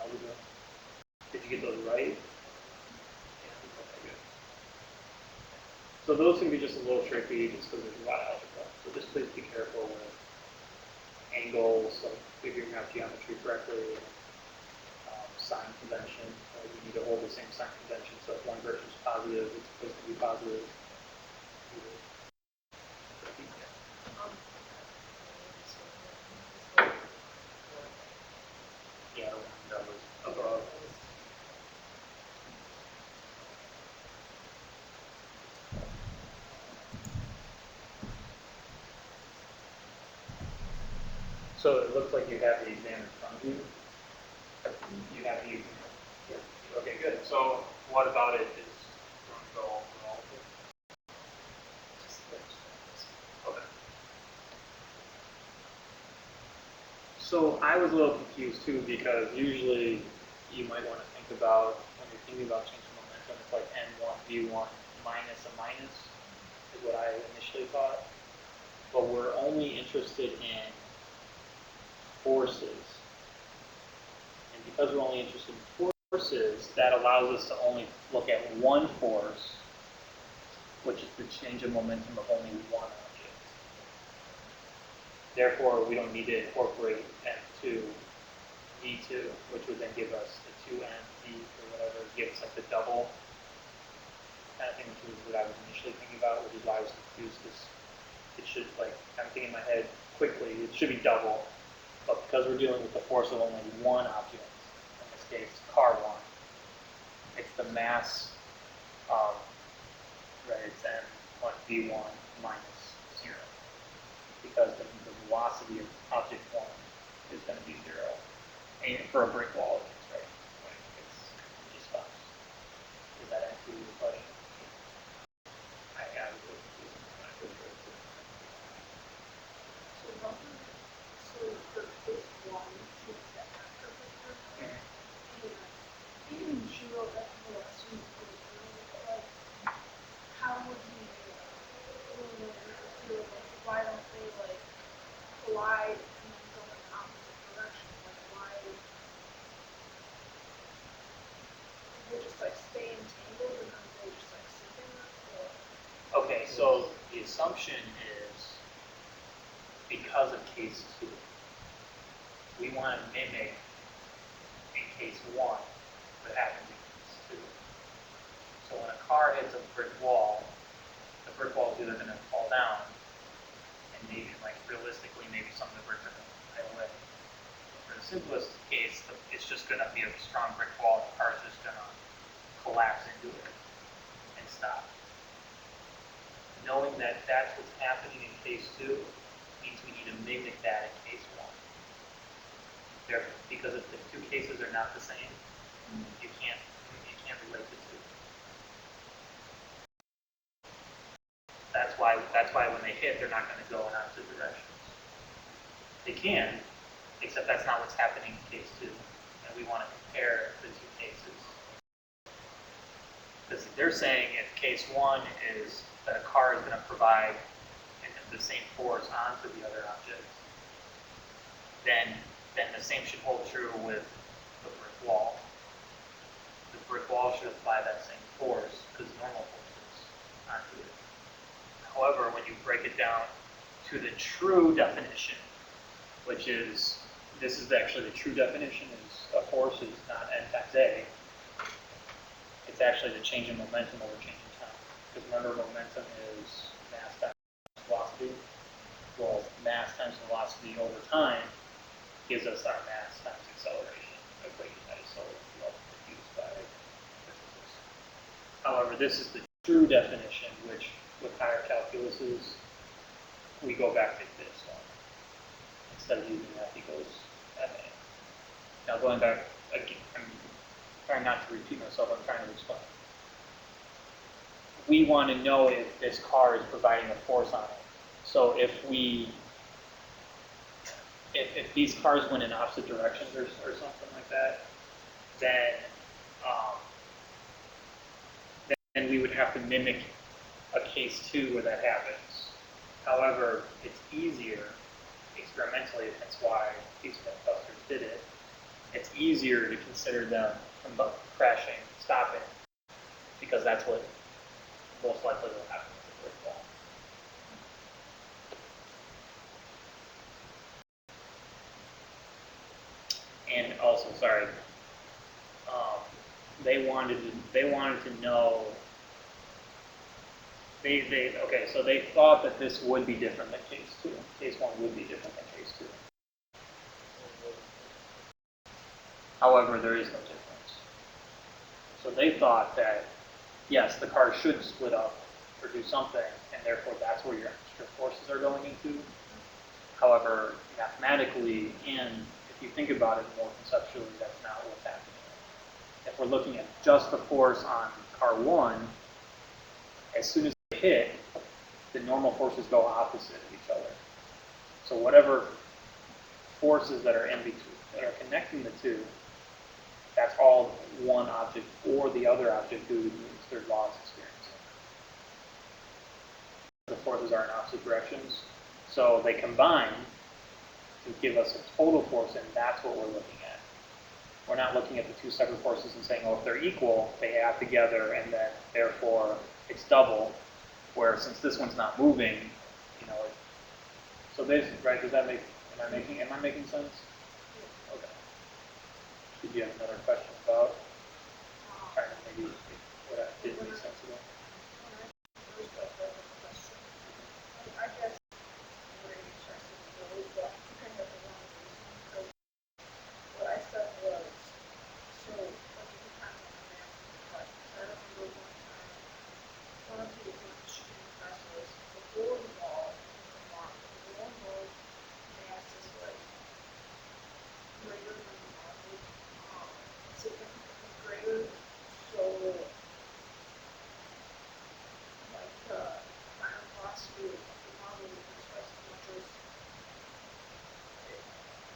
algebra. Did you get those right? Yeah, okay, good. So those can be just a little tricky just because there's a lot of algebra. So just please be careful with angles, like figuring out geometry correctly, sign convention. You need to hold the same sign convention. So if one version is positive, it's supposed to be positive. Yeah, that was above. So it looks like you have the exam in front of you. You have the exam. Yeah. Okay, good. So what about it is going to go over all of it? Okay. So I was a little confused too because usually you might want to think about when you're thinking about change of momentum, it's like N1, V1 minus a minus is what I initially thought. But we're only interested in forces. And because we're only interested in forces, that allows us to only look at one force, which is the change of momentum of only one object. Therefore, we don't need to incorporate F2, V2, which would then give us the 2M, V, or whatever, give us like the double kind of thing, which is what I was initially thinking about, which is why I was confused, because it should, like, I'm thinking in my head quickly, it should be double, but because we're dealing with the force of only one object, in this case, car one, it's the mass, right, it's M1 V1 minus 0, because the velocity of object one is going to be 0. And for a brick wall, it is, right? It's just fun. Does that answer your question? I was a little confused when I first read it. So for this one, since that after and even zero that velocity goes through, like, how would we feel like, why don't they like collide and then go in opposite direction? Like, why they just like stay entangled and then they just like sit there? Okay, so the assumption is because of case 2, we want to mimic in case 1 what happens in case 2. So when a car hits a brick wall, the brick wall is either going to fall down, and maybe, like, realistically, maybe some of the bricks are going to fly away. For the simplest case, it's just going to be a strong brick wall, and the car is just going to collapse into it and stop. Knowing that that's what's happening in case 2 means we need to mimic that in case 1. Therefore, because if the two cases are not the same, you can't relate the two. That's why when they hit, they're not going to go in opposite directions. They can, except that's not what's happening in case 2. And we want to compare the two cases. Because they're saying if case 1 is that a car is going to provide the same force onto the other object, then the same should hold true with the brick wall. The brick wall should apply that same force, because normal forces onto it. However, when you break it down to the true definition, which is, this is actually the true definition, is a force is not N times A. It's actually the change in momentum over change in time. Because remember, momentum is mass times velocity. Well, mass times velocity over time gives us our mass times acceleration equation that is so well used by physicists. However, this is the true definition, which with higher calculuses, we go back to this one. Instead of using F equals MA. Now going back, again, I'm trying not to repeat myself, I'm trying to explain. We want to know if this car is providing a force on it. So if these cars went in opposite directions or something like that, then then we would have to mimic a case 2 where that happens. However, it's easier experimentally, that's why these Mythbusters did it. It's easier to consider them crashing, stopping, because that's what most likely will happen with the brick wall. And also, sorry, they wanted to know. Okay, so they thought that this would be different than case 2. Case 1 would be different than case 2. However, there is no difference. So they thought that, yes, the car should split up or do something, and therefore that's where your extra forces are going into. However, mathematically, and if you think about it more conceptually, that's not what's happening. If we're looking at just the force on car 1, as soon as they hit, the normal forces go opposite of each other. So whatever forces that are in between, that are connecting the two, that's all one object or the other object due to Newton's third law is experiencing. The forces are in opposite directions, so they combine to give us a total force, and that's what we're looking at. We're not looking at the two separate forces and saying, oh, if they're equal, they add together, and then therefore it's double. Where since this one's not moving, you know, so basically, right? Does that make? Am I making sense? Okay. Did you have another question about? Trying to maybe what I did make sense of it. I guess very interested in those, but I kind of the wrong reason because what I said was so like you can kind of imagine like I remember one of the shooting professors before the wall in the wall mass is like greater than the marble, significantly greater. So like the final velocity of the marble is twice as much as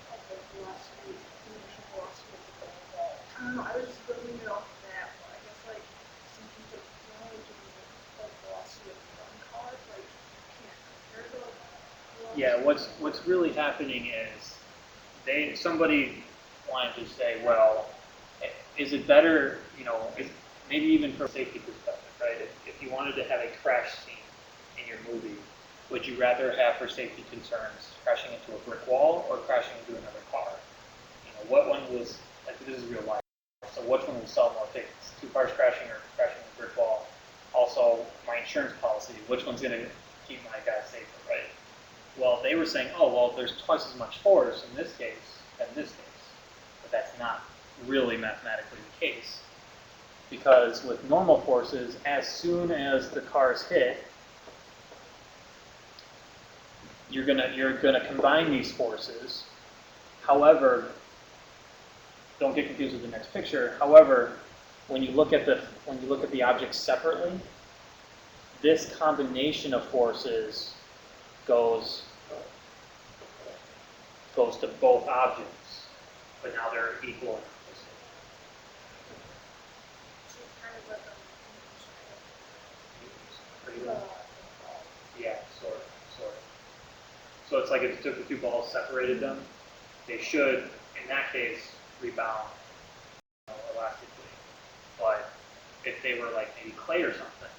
of the velocity, the initial velocity of the ball. I don't know, I was just building it off of that, but I guess like since you took technology of velocity of one car, like you can't compare the velocity. Yeah, what's really happening is somebody wanted to say, well, is it better, you know, maybe even from a safety perspective, right? If you wanted to have a crash scene in your movie, would you rather have, for safety concerns, crashing into a brick wall or crashing into another car? You know, what one was, like, this is real life, so which one will sell more tickets? 2 cars crashing or crashing into a brick wall? Also, my insurance policy, which one's going to keep my guy safer, right? Well, they were saying, oh, well, there's twice as much force in this case than this case. But that's not really mathematically the case. Because with normal forces, as soon as the cars hit, you're gonna combine these forces. However, don't get confused with the next picture. However, when you look at the objects separately, this combination of forces goes to both objects, but now they're equal. So it's kind of like Yeah, sort of. So it's like if you took the 2 balls, separated them, they should, in that case, rebound elastically. But if they were like maybe clay or something,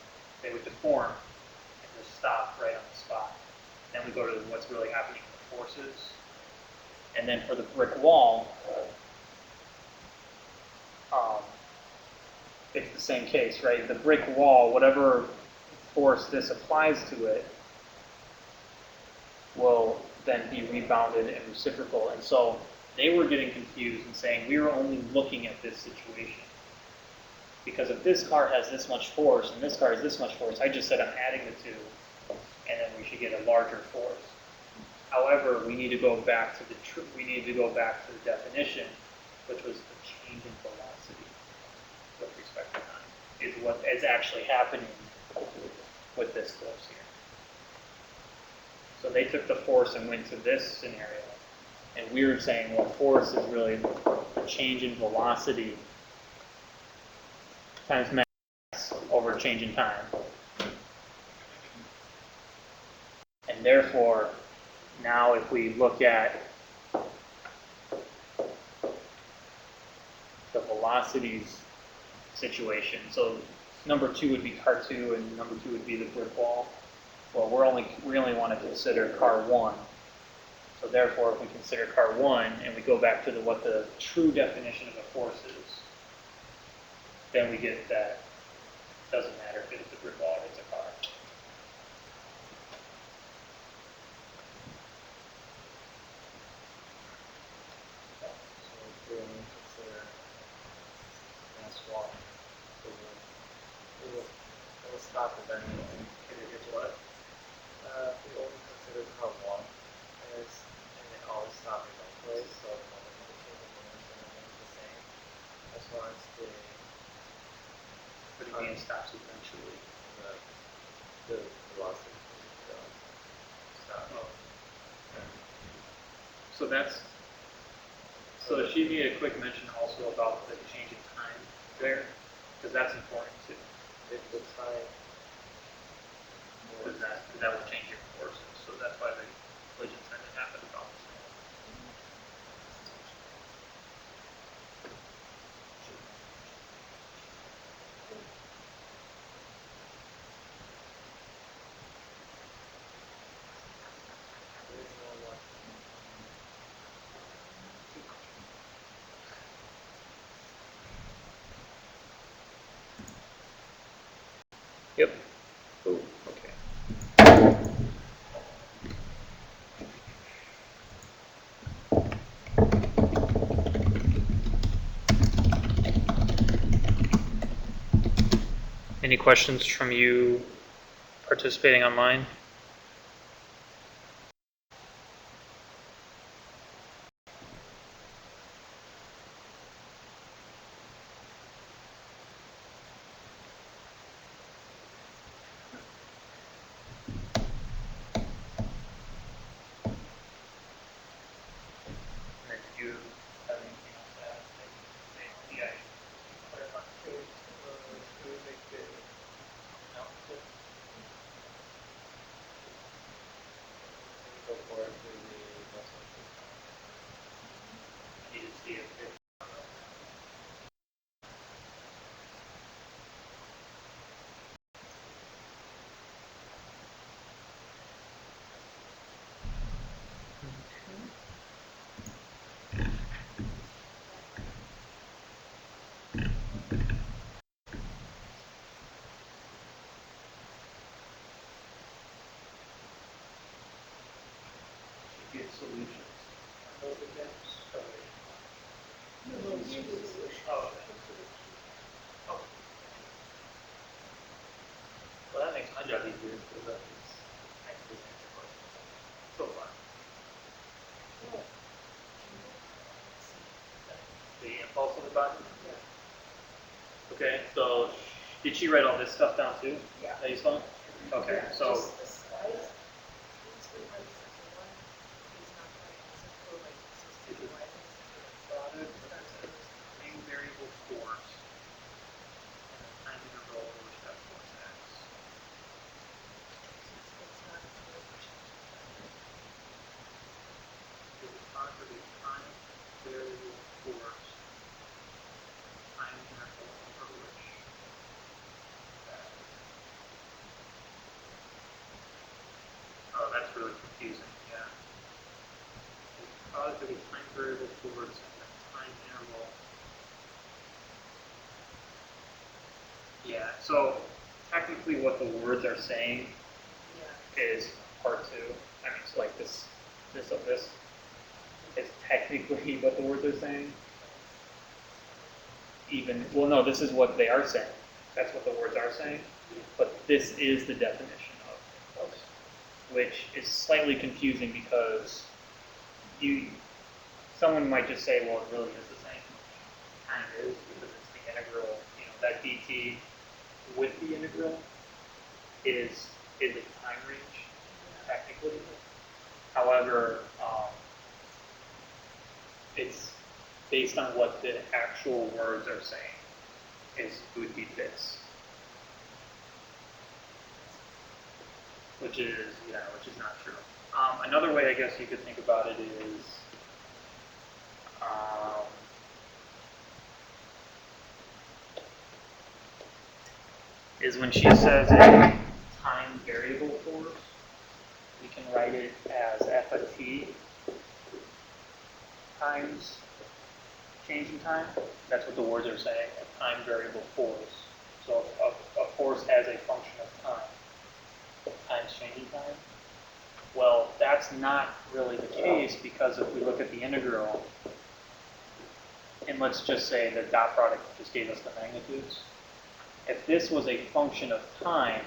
they would deform and just stop right on the spot. Then we go to what's really happening in the forces. And then for the brick wall, it's the same case, right? The brick wall, whatever force this applies to it, will then be rebounded and reciprocal. And so they were getting confused and saying, we were only looking at this situation. Because if this car has this much force and this car has this much force, I just said I'm adding the 2, and then we should get a larger force. However, we need to go back to the definition, which was the change in velocity with respect to time, is what is actually happening with this force here. So they took the force and went to this scenario, and we were saying, well, force is really the change in velocity times mass over change in time. And therefore, now if we look at the velocities situation, so number 2 would be car 2 and number 2 would be the brick wall. Well, we only want to consider car 1. So therefore, if we consider car 1 and we go back to what the true definition of a force is, then we get that it doesn't matter if it's a brick wall or it's a car. So we only consider mass walk. So we'll stop eventually. And it is what? We only consider car 1 as, and it always stop eventually. So the momentum remains the same as far as the But it means stops eventually. the velocity. Stop. So that's. So she made a quick mention also about the change in time there, because that's important too. If the time Because that will change your forces. So that's why the collisions tend to happen about the same. there is no one. Yep. Oh, okay. Any questions from you participating online? And then did you have anything else to add? Yeah. Clarify. Should we make the No? go for it to the muscle? I need to see if get solutions. Those again? Oh, oh. Well, that makes my job easier because that means I can just answer questions. So far. The impulse of the button? Okay, so did she write all this stuff down too? Yeah. That you saw? Okay, so Just the size. It's been like such a one. It's not like such a like Is it plotted, but it says main variable force and the time interval over which that force acts. It's not a Is it time for the time variable force, time interval over which that. Oh, that's really confusing, yeah. Is it caused by the time variable force and the time interval. Yeah, so technically what the words are saying is part 2. I mean, it's like this of this is technically what the words are saying. Even, well, no, this is what they are saying. That's what the words are saying. But this is the definition of impulse, which is slightly confusing because someone might just say, well, it really is the same. It kind of is because it's the integral, that dt with the integral is a time range, technically. However, it's based on what the actual words are saying. It would be this. which is not true. Another way I guess you could think about it is when she says a time variable force, we can write it as f of t times change in time. That's what the words are saying, a time variable force. So a force has a function of time, times change in time. Well, that's not really the case, because if we look at the integral, and let's just say the dot product just gave us the magnitudes. If this was a function of time,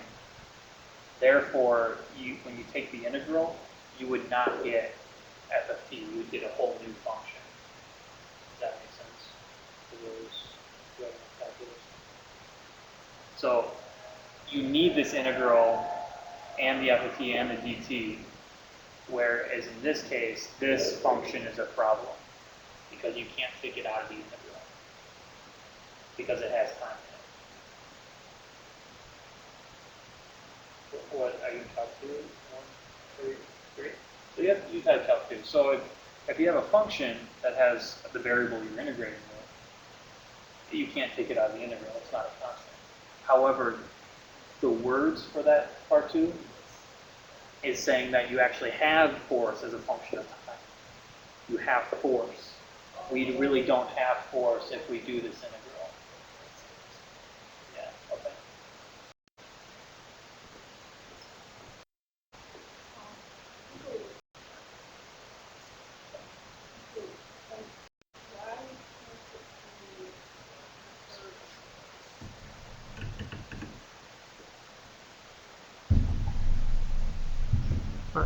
therefore, when you take the integral, you would not get f of t, you would get a whole new function. Does that make sense? For those calculus. So you need this integral and the f of t and the dt, whereas in this case, this function is a problem because you can't take it out of the integral because it has time in it. What are you calculating? 1, 2, 3. So you've had calc 2. So if you have a function that has the variable you're integrating with, you can't take it out of the integral. It's not a constant. However, the words for that part 2 is saying that you actually have force as a function of time. You have force. We really don't have force if we do this integral. Yeah, okay.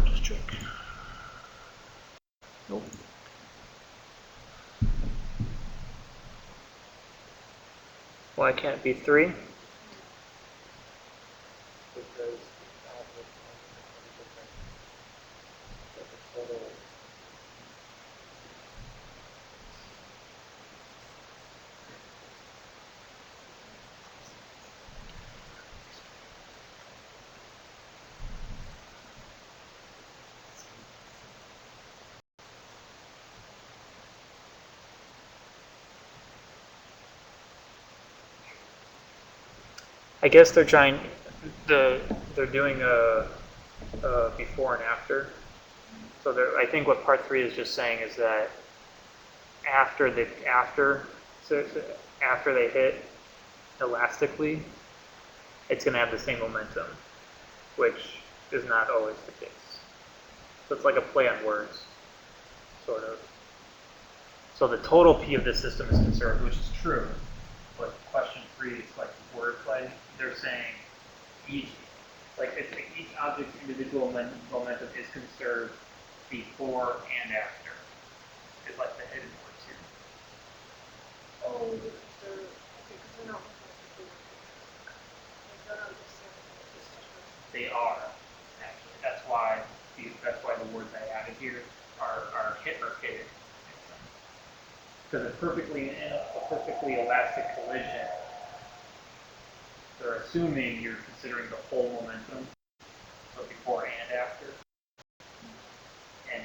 Just check. Nope. Why can't it be 3? Because total. I guess they're doing a before and after. So I think what part 3 is just saying is that after they hit elastically, it's going to have the same momentum, which is not always the case. So it's like a play on words, sort of. So the total P of this system is conserved, which is true. But question 3 is like wordplay. They're saying each object's individual momentum is conserved before and after. It's like the hidden words here. Oh, okay, because they're not looking at the They are, actually. That's why the words I added here are hidden. Because in a perfectly elastic collision, they're assuming you're considering the whole momentum, so before and after. And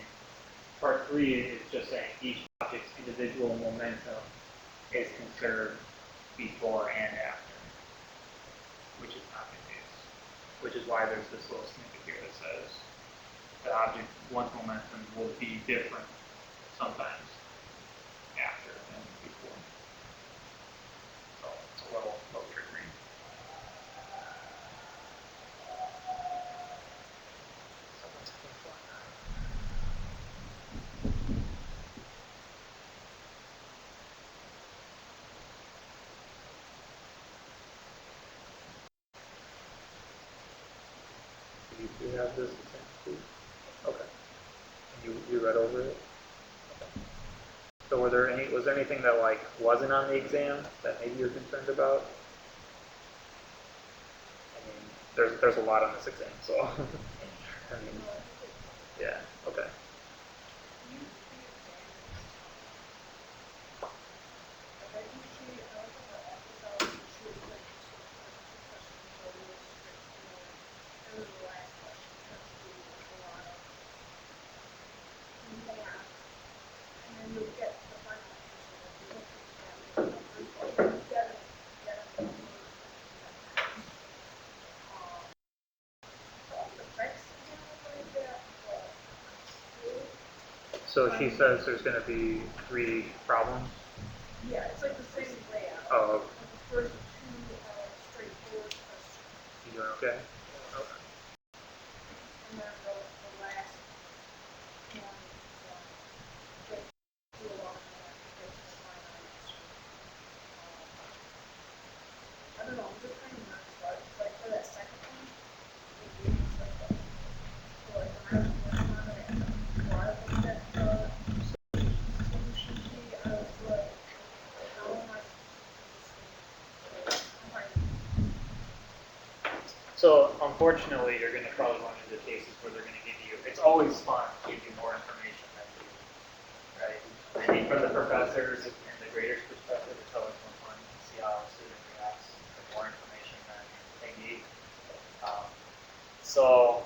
part 3 is just saying each object's individual momentum is conserved before and after, which is not the case. Which is why there's this little snippet here that says the object, one's momentum will be different sometimes after and before. So it's a little trickery. Someone's having fun. You have this too? Okay. And you read over it? Okay. So was there anything that like wasn't on the exam that maybe you're concerned about? I mean, there's a lot on this exam, so I mean, yeah, okay. So she says there's going to be 3 problems. Yeah, it's like the same layout. Oh, The first 2 are straightforward questions, you doing okay? Okay. and then the last one is like do a lot of that to get to the final answer. I don't know, I'm just kind of nervous about it, 'cause, like for that second one, it gave me stuff that, so like when I was working on it, before I looked at the solution sheet, I was like, how am I supposed to do this thing? I'm like, So unfortunately, you're going to probably run into cases where they're going to give you. It's always fun to give you more information than you, right? I mean, from the professors and the graders' perspective, it's always more fun to see how a student reacts to more information than they need. So,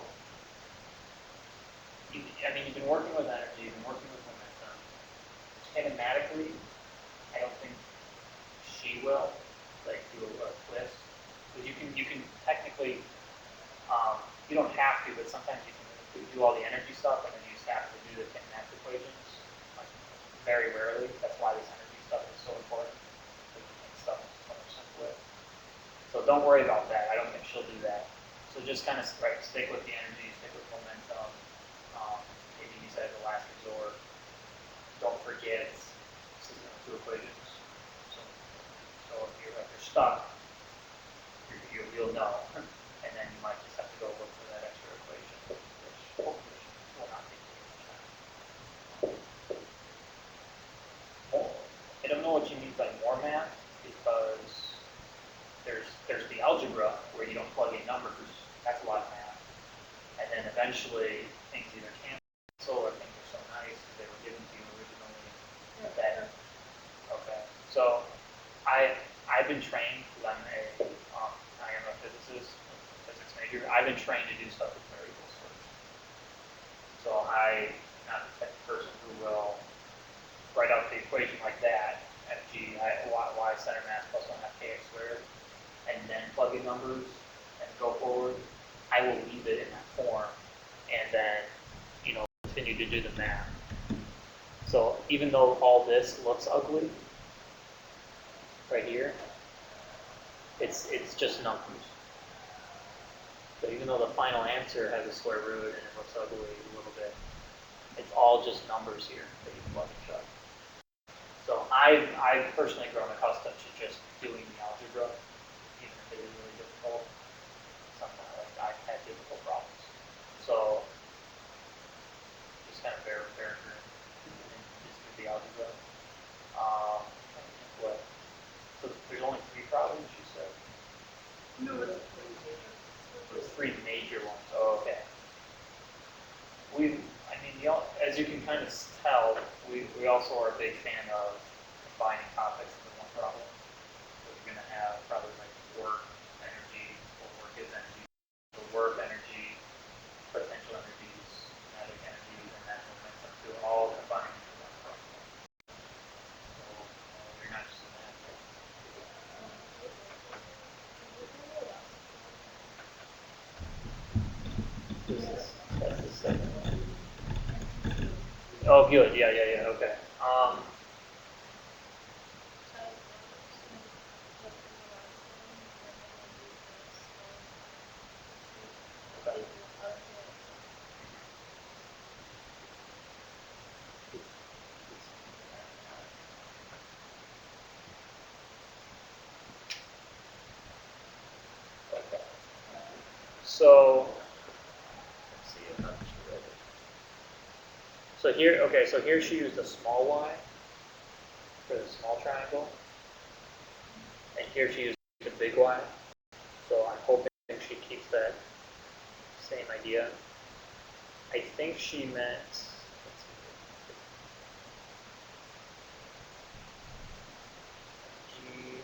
I mean, you've been working with energy, you've been working with momentum. Kinematically, I don't think she will like do a twist, but you can technically. You don't have to, but sometimes you can do all the energy stuff, and then you just have to do the kinematic equations. Like very rarely. That's why this energy stuff is so important. Because you make stuff so much simpler. So don't worry about that. I don't think she'll do that. So just kind of stick with the energy, stick with momentum. Maybe use that as a last resort. Don't forget system of 2 equations. So if you're stuck, you'll know, and then you might just have to go look for that extra equation, which hopefully will not take too much time. I don't know what you mean by more math, because there's the algebra where you don't plug in numbers. That's a lot of math, and then eventually things either cancel or things are so nice because they were given to you originally that. Okay, so I've been trained because I am a physicist, physics major. I've been trained to do stuff with variables first. So I'm not the type of person who will write out the equation like that, y center mass plus 1 half kx squared, and then plug in numbers and go forward. I will leave it in that form, and then continue to do the math. So even though all this looks ugly right here, it's just numbers. So even though the final answer has a square root and it looks ugly a little bit, it's all just numbers here that you plug and chug. So I've personally grown accustomed to just doing the algebra, even if it is really difficult. Sometimes I've had difficult problems. So just kind of bear through and just do the algebra. So there's only 3 problems, you said? no, it's pretty major. There's 3 major ones. Oh, okay. As you can kind of tell, we also are a big fan of combining topics into one problem. So you're going to have probably like work energy, or work is energy, so work energy, potential energies, kinetic energies, and that momentum too, all combined into one problem. So you're not just in that. That's the second one. Oh, good. Yeah. Okay. So let's see if I'm ready. So here, okay. So here she used a small y for the small triangle, and here she used a big Y. So I'm hoping she keeps that same idea. I think she meant, G,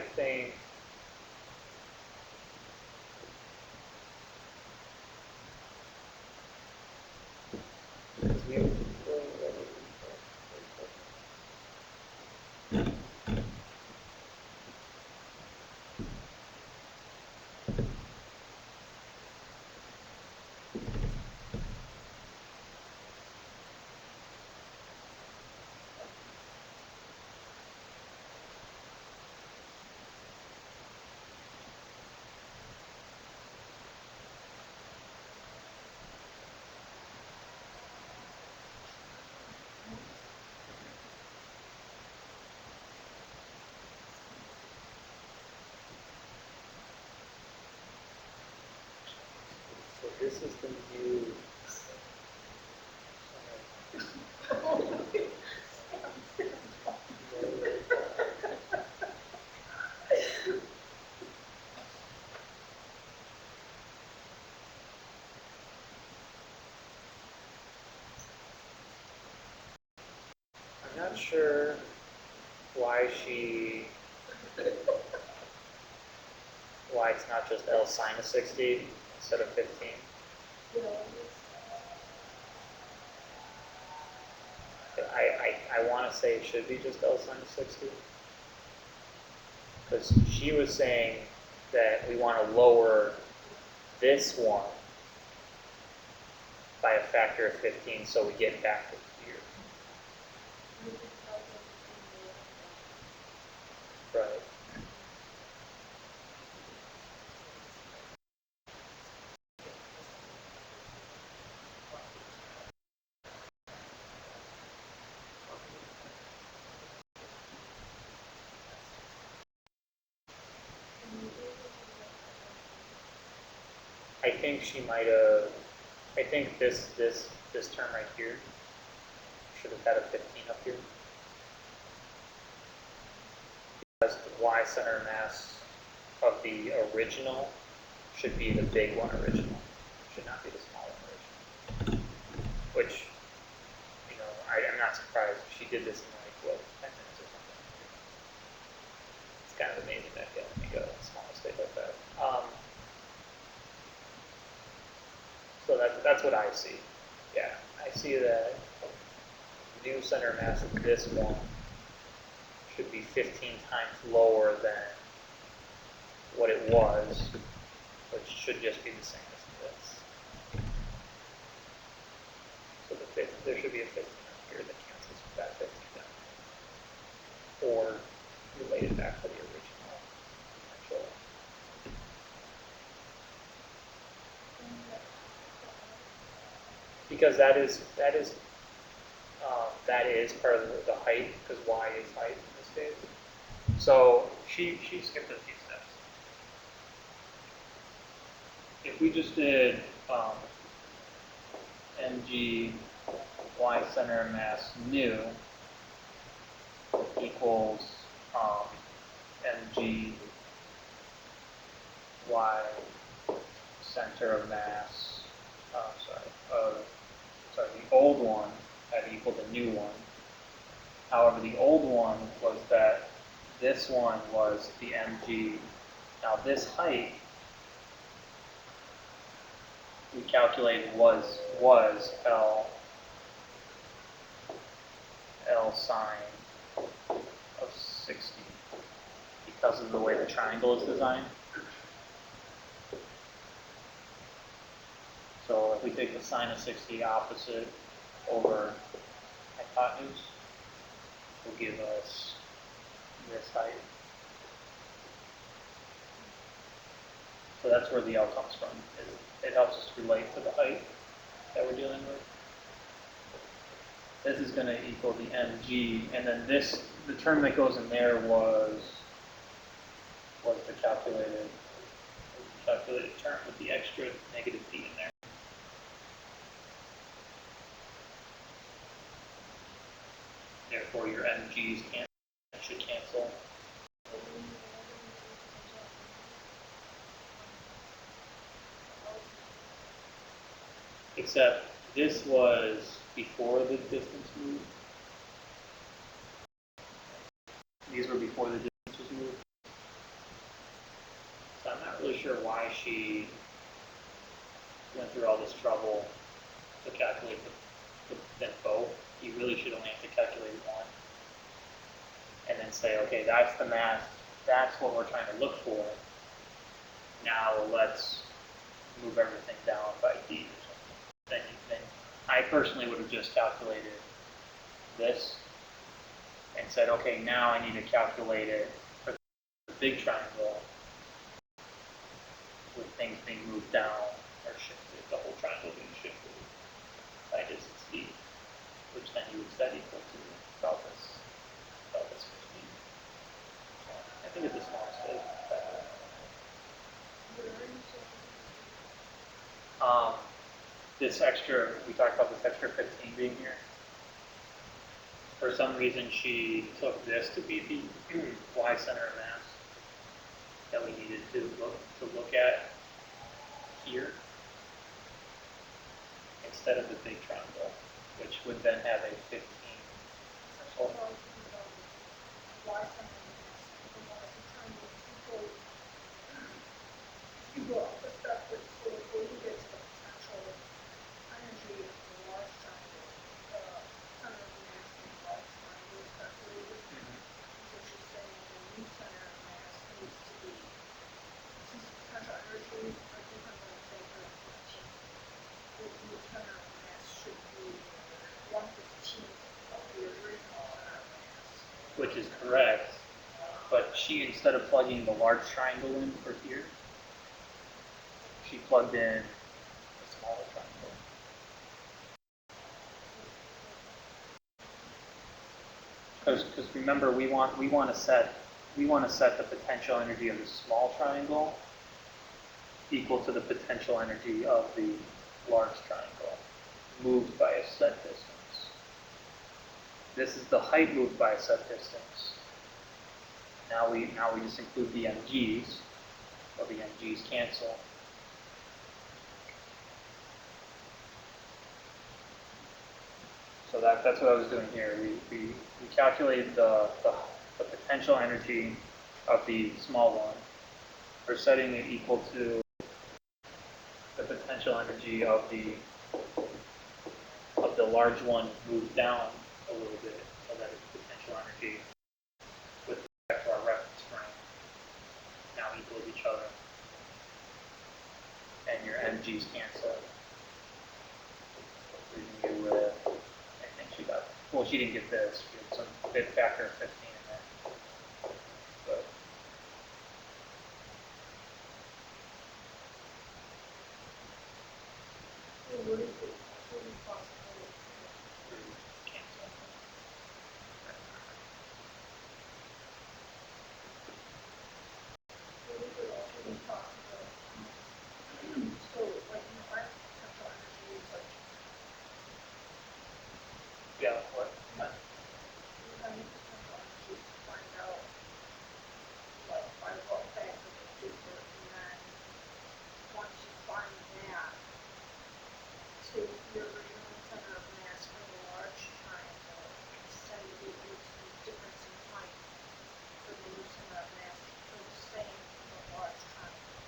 think so this is the new. I'm not sure why why it's not just L sine of 60 instead of 15. I want to say it should be just L sine of 60. Because she was saying that we want to lower this one by a factor of 15 so we get back to here. Right. I think she might have. I think this term right here should have had a 15 up here. Because the y center of mass of the original should be the big one original. Should not be the small one original. Which, you know, I'm not surprised. She did this in like, what, 10 minutes or something. It's kind of amazing that they let me go a small mistake like that. So that's what I see. Yeah, I see that new center of mass of this one should be 15 times lower than what it was, which should just be the same as this. So there should be a 15 up here that cancels that 15 down. Or relate it back to the original potential. Because that is part of the height, because y is height in this case. So she skipped a few steps. If we just did mg y center of mass new equals mg y center of mass, the old one had to equal the new one. However, the old one was that this one was the mg. Now this height we calculated was L sine of 60 because of the way the triangle is designed. So if we take the sine of 60 opposite over hypotenuse, will give us this height. So that's where the L comes from. It helps us relate to the height that we're dealing with. This is going to equal the mg, and then the term that goes in there was the calculated term with the extra negative d in there. Therefore, your mg's should cancel. Except this was before the distance moved. These were before the distance was moved. sure why she went through all this trouble to calculate the both. You really should only have to calculate one. And then say, okay, that's the mass, that's what we're trying to look for. Now let's move everything down by D or something. Then I personally would have just calculated this and said, okay, now I need to calculate it for the big triangle with things being moved down or shifted, the whole triangle being shifted by distance D, which then you would set equal to about this 15. I think it's the smallest bit. This extra, we talked about this extra 15 being here. For some reason, she took this to be the Y center of mass that we needed to look at here instead of the big triangle, which would then have a 15. So, you go up the step with so before you get to the potential energy of the large triangle, the center of mass in the large triangle is calculated. So she's saying the new center of mass needs to be, since the potential energies are different than the same for the new center of mass should be 1/15 of the original center of mass. which is correct, but she, instead of plugging the large triangle in for here, she plugged in the smaller triangle. Because remember, we want to set the potential energy of the small triangle equal to the potential energy of the large triangle moved by a set distance. This is the height moved by a set distance. Now we just include the mg's, so the mg's cancel. So that's what I was doing here. We calculated the potential energy of the small one. We're setting it equal to the potential energy of the large one moved down a little bit, so that its potential energy with respect to our reference frame now equals each other. And your mg's cancel. Leaving you with, I think she got, well, she didn't get this. She had some bit factor of 15 in there. But What is it? What is possible? cancel. What is it also be possible? So, like, in the art potential energy is like, Yeah, what? you have the potential energy to find out, like, by what factor they differ, and then once you find that, take your original center of mass for the large triangle and set it equal to the difference in height for the new center of mass for the same for the large triangle.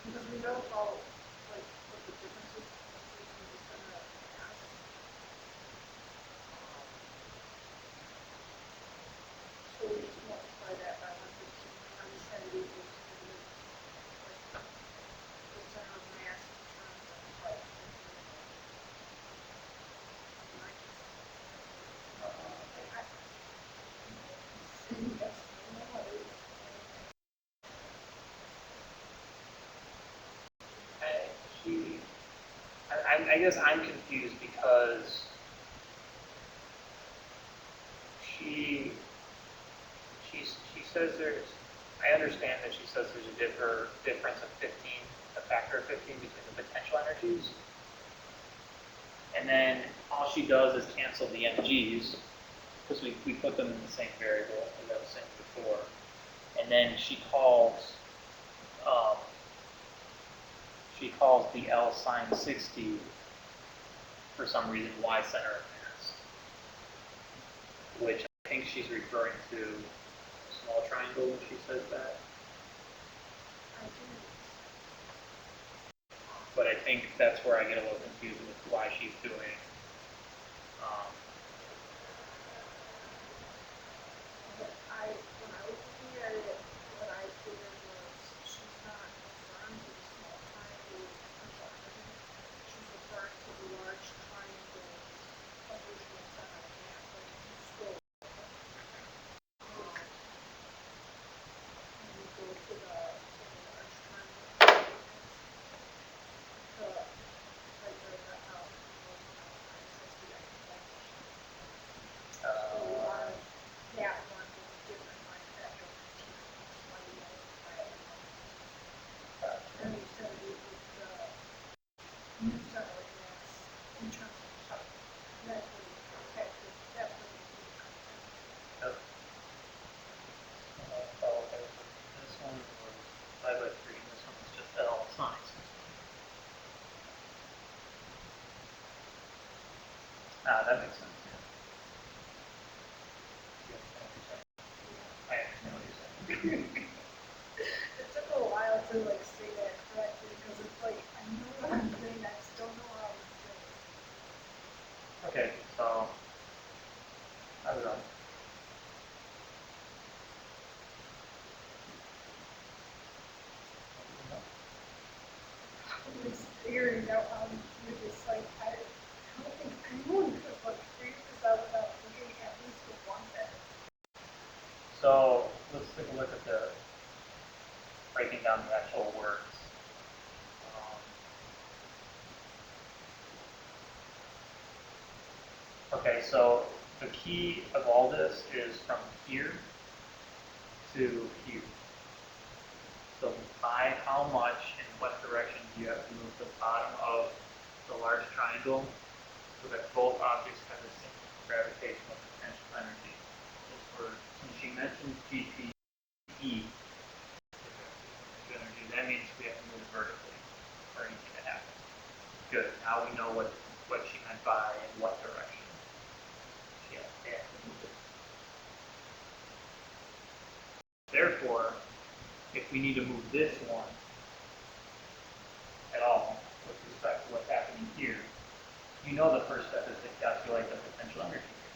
Because we know how, like, what the difference is between the center of mass. So we just multiply that by 1/15 and we set it equal to the, like, the center of mass in terms of height. I guess I'm confused because she says there's, I understand that she says there's a difference of 15, a factor of 15 between the potential energies. And then all she does is cancel the mg's, because we put them in the same variable as I was saying before. And then she calls the L sine 60 for some reason Y center of mass, which I think she's referring to small triangle when she says that. I do. But I think that's where I get a little confused with why she's doing. Um, But when I was looking at it, what I figured was she's not referring to the small triangle with potential energy. She's referring to the large triangle of visual center of mass. Like if you scroll and you go to the large triangle, the right there, the L, says the explanation. So that one was different, like that definition, I think is why you guys read it. And you said it was the new center of mass in terms of that was that was Yep. This one was 5 by 3, and this one was just L signs. That makes sense. I understand what you're saying. It took a while to like say that correctly because it's like I know what I'm doing, I just don't know how I'm doing it. Okay, so I don't know. I was figuring out how to do this. Like I don't think anyone could have like figured this out without looking at least with one bit. So let's take a look at the breaking down the actual words. Okay, so the key of all this is from here to here. So by how much and what direction do you have to move the bottom of the large triangle so that both objects have the same gravitational potential energy? Since she mentioned GPE, energy, that means we have to move vertically for anything to happen. Good. Now we know what she meant by in what direction. Yeah, they have to move it. Therefore, if we need to move this one at all with respect to what's happening here, you know the first step is to calculate the potential energy here.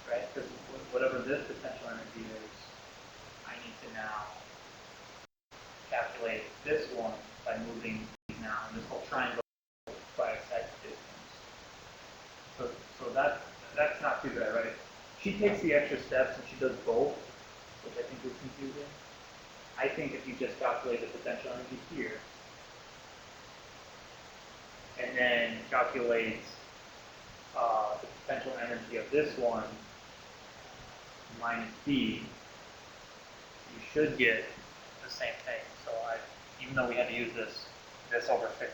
Right? Because whatever this potential energy is, I need to now calculate this one by moving now this whole triangle by exact distance. So that's not too bad, right? She takes the extra steps and she does both, which I think is confusing. I think if you just calculate the potential energy here, and then calculate the potential energy of this one minus B, you should get the same thing. So even though we had to use this over 15,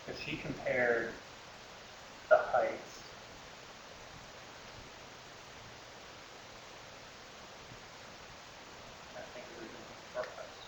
because she compared the heights. I think it was in short heights.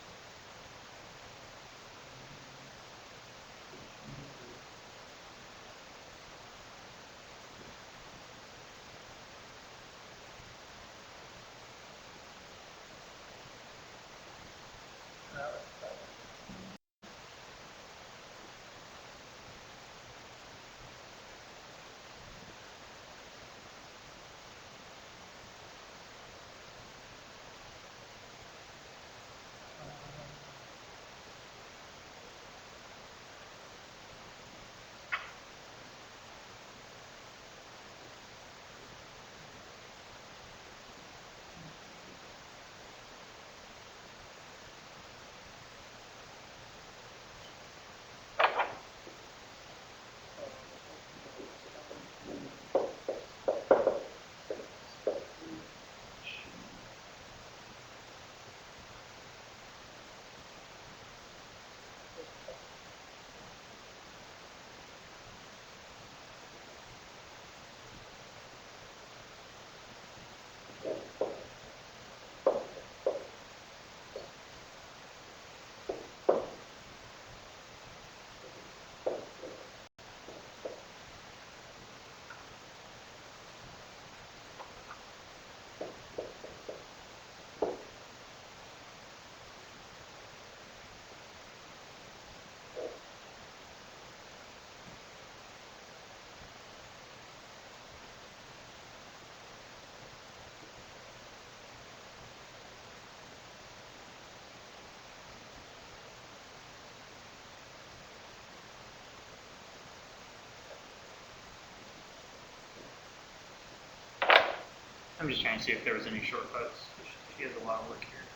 I'm just trying to see if there was any shortcuts. She has a lot of work here.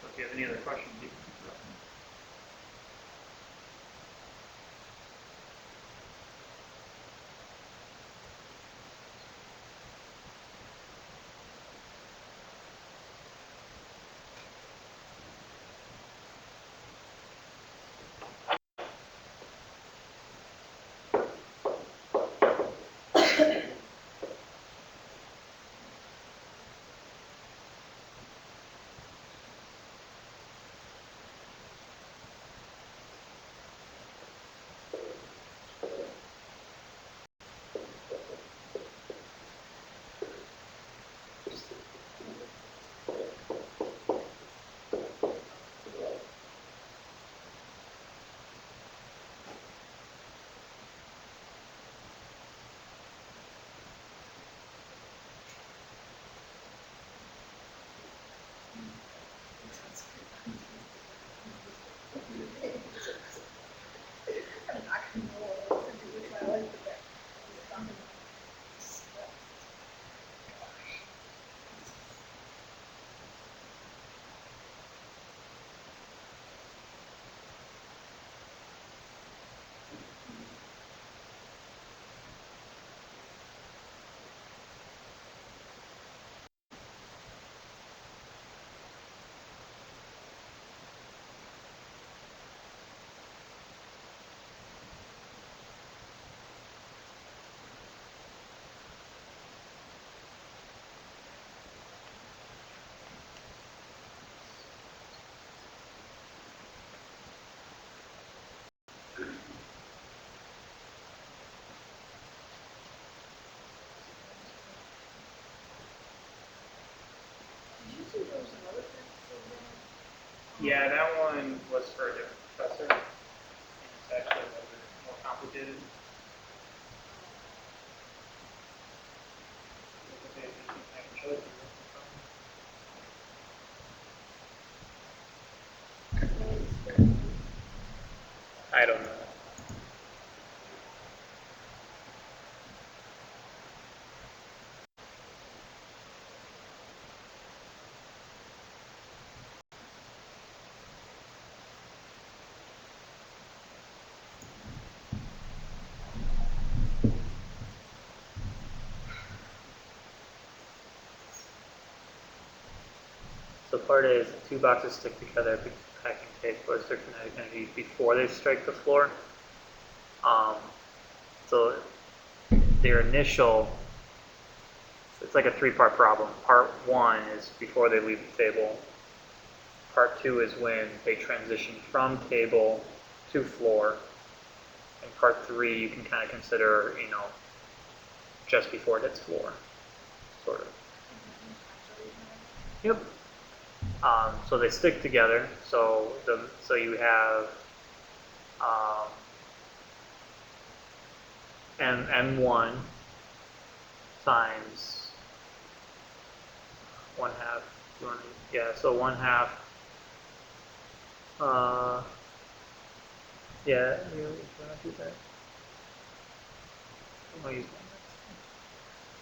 So if you have any other questions, you can interrupt me. I'm not gonna know what to do with my life with that. I'm gonna stress. Did you say there was another practice exam? Yeah, that one was for a different professor. And it's actually a little bit more complicated. Okay, I can show it to you. I don't know. So part A is the two boxes stick together, packing tape or their kinetic energy before they strike the floor. So their initial, it's like a three-part problem. Part one is before they leave the table. Part two is when they transition from table to floor. And part three you can kind of consider, just before it hits floor, sort of. Yep. So they stick together. So you have M1 times 1/2. Yeah, so 1/2. Yeah, you want to do that? I'll use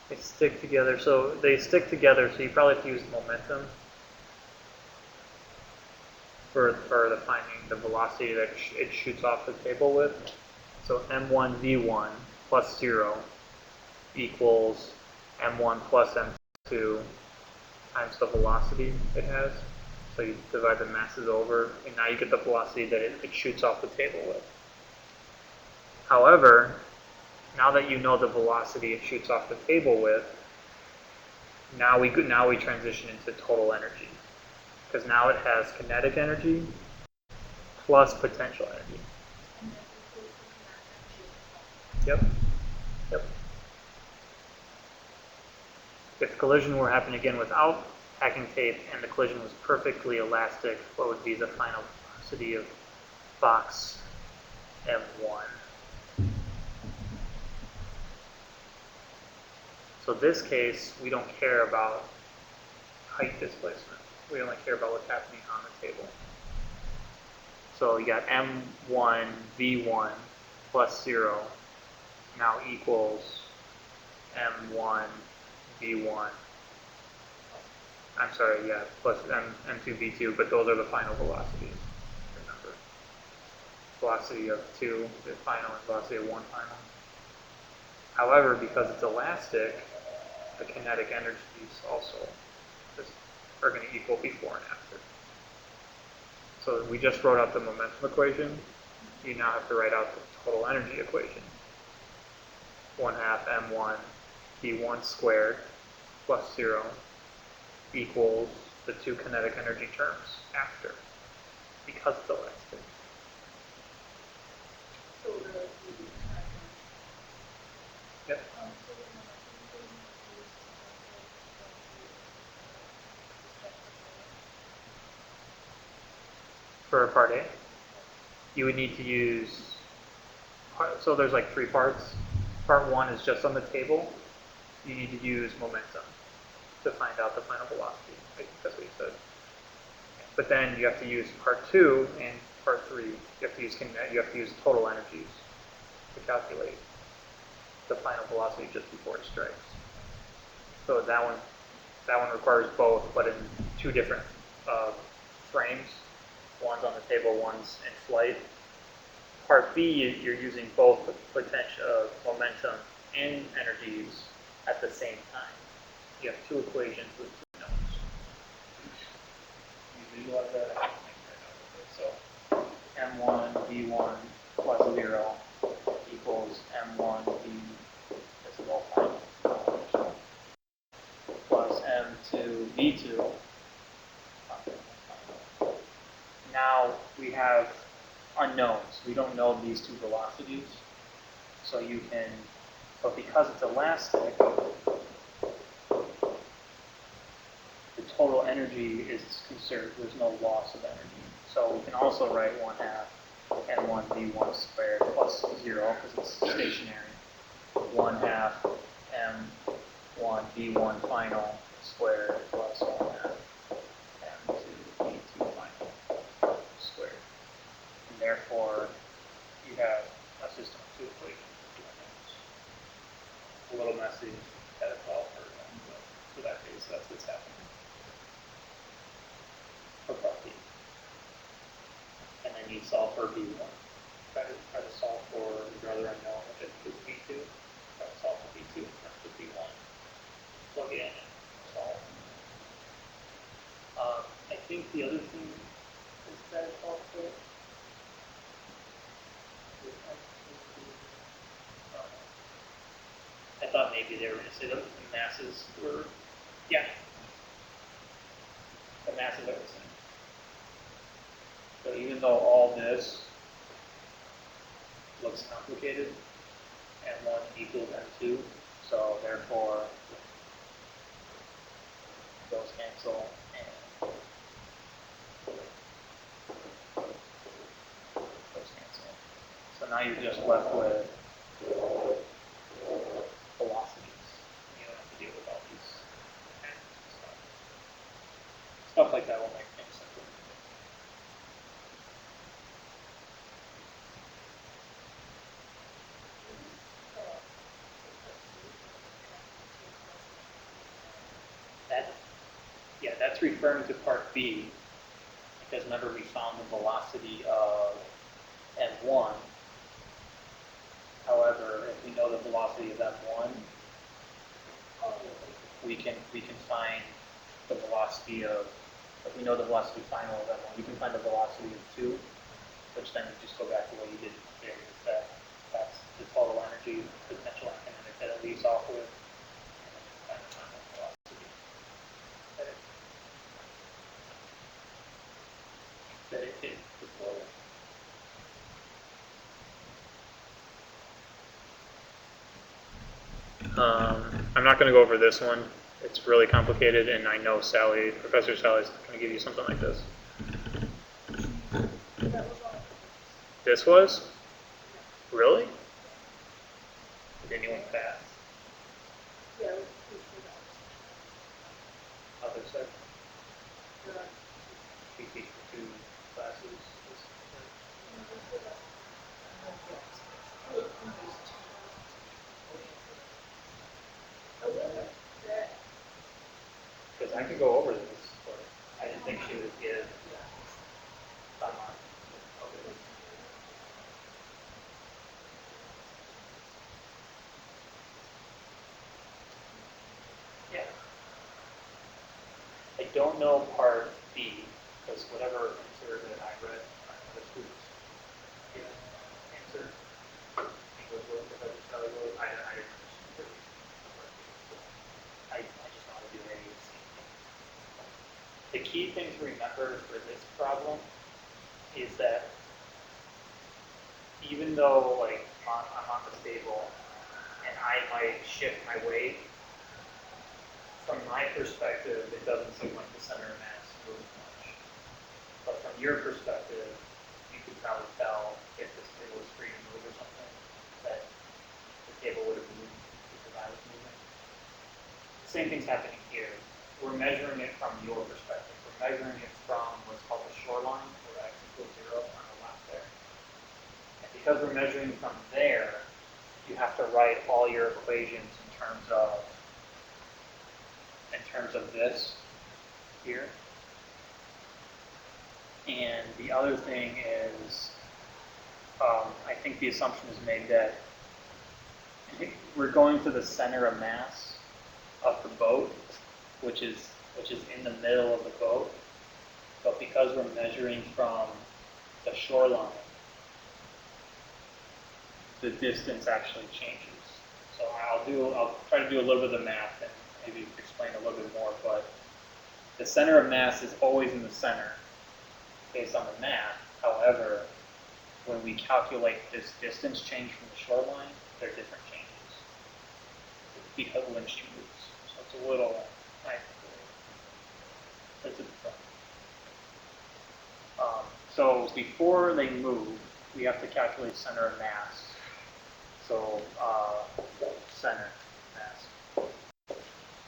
they stick together. So they stick together. So you probably have to use momentum for the finding the velocity that it shoots off the table with. So m1 v1 plus 0 equals m1 plus m2 times the velocity it has. So you divide the masses over, and now you get the velocity that it shoots off the table with. However, now that you know the velocity it shoots off the table with, now we transition into total energy. Because now it has kinetic energy plus potential energy. Yep. If the collision were happening again without packing tape and the collision was perfectly elastic, what would be the final velocity of box M1? So this case, we don't care about height displacement. We only care about what's happening on the table. So you got M1 V1 plus 0 now equals m1, v1. I'm sorry, yeah, plus m2, v2, but those are the final velocities, remember. Velocity of 2 is final and velocity of 1 final. However, because it's elastic, the kinetic energies also are going to equal before and after. So we just wrote out the momentum equation. You now have to write out the total energy equation. 1 half m1 v1 squared plus 0 equals the two kinetic energy terms after, because it's elastic. So the Yep. so the momentum equation is used to For part A, you would need to use, so there's like 3 parts. Part 1 is just on the table. You need to use momentum to find out the final velocity. I think that's what you said. But then you have to use part 2 and part 3. You have to use total energies to calculate the final velocity just before it strikes. So that one requires both, but in 2 different frames. One's on the table, one's in flight. Part B, you're using both the potential, momentum, and energies at the same time. You have 2 equations with 2 knowns. You visualize that? So m1 v1 plus 0 equals m1 v, this is all final, plus m2 v2. Now we have unknowns. We don't know these 2 velocities. So you can, but because it's elastic, the total energy is conserved. There's no loss of energy. So we can also write 1 half m1 v1 squared plus 0 because it's stationary. 1 half m1 v1 final squared plus 1 half m2 v2 final squared. And therefore, you have a system of 2 equations. A little messy, had it all for that case, that's what's happening. For part B. And then you solve for B1. Try to solve for your other unknown, which is B2. Try to solve for B2 in terms of B1. Plug it in and solve. I think the other thing is that it's also I thought maybe they were going to say that the masses were, yeah, the masses are the same. So even though all this looks complicated, m1 equals m2, so therefore those cancel and those cancel. So now you're just left with velocities. You don't have to deal with all these stuff. Stuff like that will make things simple. That's referring to part B, because remember we found the velocity of m1. However, if we know the velocity of m1, we can find the velocity of, if we know the velocity final of m1, we can find the velocity of 2, which then just go back to what you did there. That's the total energy, potential and kinetic that it leaves off with. And the final velocity that it did before. I'm not going to go over this one. It's really complicated, and I know Professor Sally is going to give you something like this. This was? Really? Did anyone pass? Yeah, Other side? We teach for 2 classes. I can go over this, but I didn't think she would give someone. Yeah. I don't know part B, because whatever answer that I read, the students answered, English was, if I just tell you, I didn't understand. I just want to do A, C, D. The key thing to remember for this problem is that even though like I'm on the table and I might shift my weight, from my perspective, it doesn't seem like the center of mass moves much. But from your perspective, you could probably tell if this table was free to move or something, that the table would have moved because I was moving. Same thing's happening here. We're measuring it from your perspective. We're measuring it from what's called the shoreline, where x equals 0 on the left there. And because we're measuring from there, you have to write all your equations in terms of this here. And the other thing is, I think the assumption is made that we're going to the center of mass of the boat, which is in the middle of the boat. But because we're measuring from the shoreline, the distance actually changes. So I'll try to do a little bit of the math and maybe explain a little bit more, but the center of mass is always in the center based on the math. However, when we calculate this distance change from the shoreline, they're different changes because when she moves. So it's a little, it's a different. So before they move, we have to calculate center of mass. So center mass.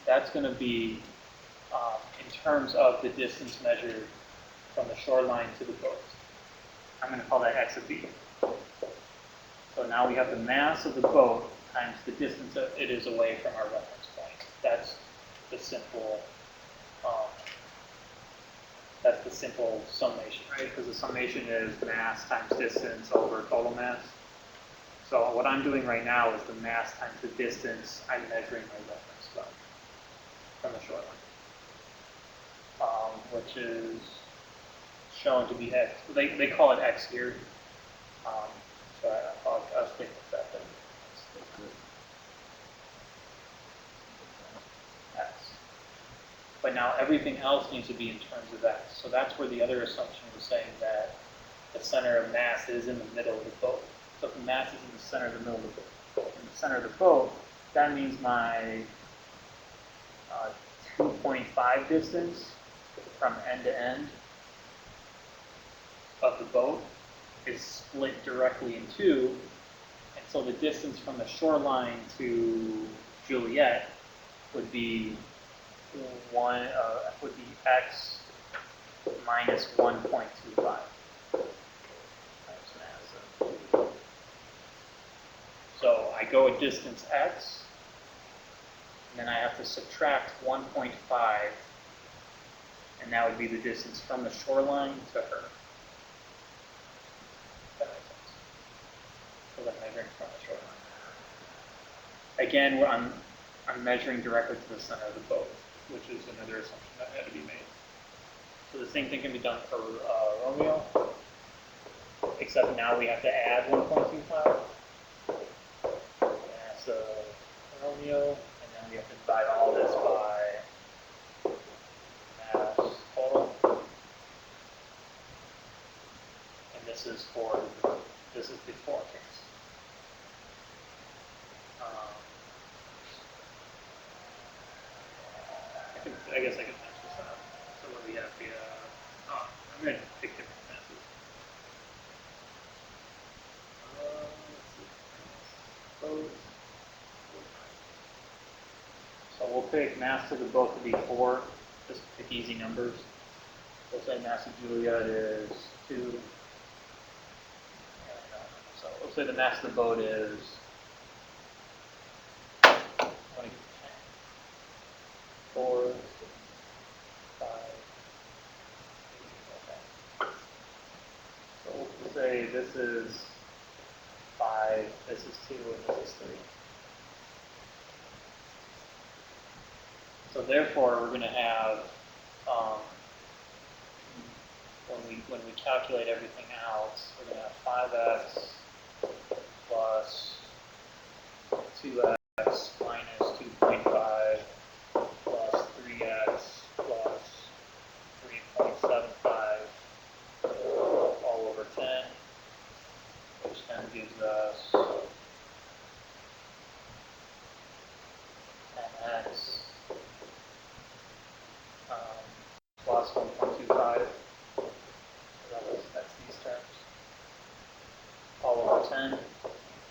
That's going to be in terms of the distance measured from the shoreline to the boat. I'm going to call that x of b. So now we have the mass of the boat times the distance that it is away from our reference point. That's the simple. That's the simple summation, right? Because the summation is mass times distance over total mass. So what I'm doing right now is the mass times the distance I'm measuring my reference from the shoreline, which is shown to be x. They call it x here. So I'll stick with that then. X. But now everything else needs to be in terms of x. So that's where the other assumption was saying that the center of mass is in the middle of the boat. So if the mass is in the center of the middle of the boat, in the center of the boat, that means my 2.5 distance from end to end of the boat is split directly in two, and so the distance from the shoreline to Juliet would be x minus 1.25. So I go a distance x, and then I have to subtract 1.5, and that would be the distance from the shoreline to her. That makes sense. So I'm measuring from the shoreline. Again, I'm measuring directly to the center of the boat, which is another assumption that had to be made. So the same thing can be done for Romeo, except now we have to add 1.25. Mass of Romeo, and then we have to divide all this by mass total. And this is before case. I guess I can match this up. So what we have here, I'm going to pick different masses. Let's see. So we'll pick mass to the boat to be 4, just pick easy numbers. We'll say mass of Juliet is 2. So we'll say the mass of the boat is 4. this is 5, this is 2, and this is 3. So therefore, we're going to have, when we calculate everything out, we're going to have 5x plus 2x minus 2.5 plus 3x plus 3.75 all over 10, which then gives us 10x plus 1.25. That's these terms. All over 10.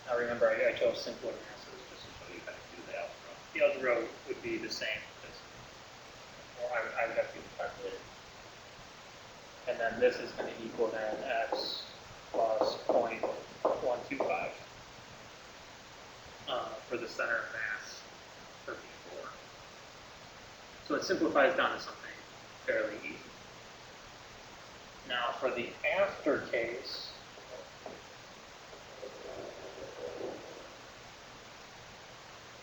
Now remember, I chose simpler answers just to show you how to do the algebra. The algebra would be the same, or I would have to calculate it. And then this is going to equal then x plus 0.125 for the center of mass for B4. So it simplifies down to something fairly easy. Now for the after case,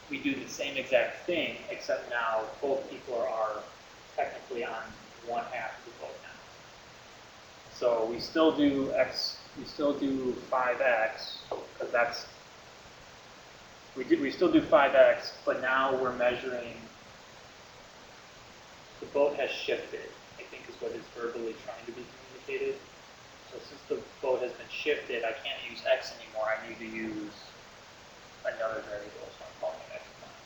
we do the same exact thing, except now both people are technically on one half of the boat now. So we still do 5x, because that's, we still do 5x, but now we're measuring, the boat has shifted, I think is what is verbally trying to be communicated. So since the boat has been shifted, I can't use x anymore, I need to use another variable, so I'm calling it x prime.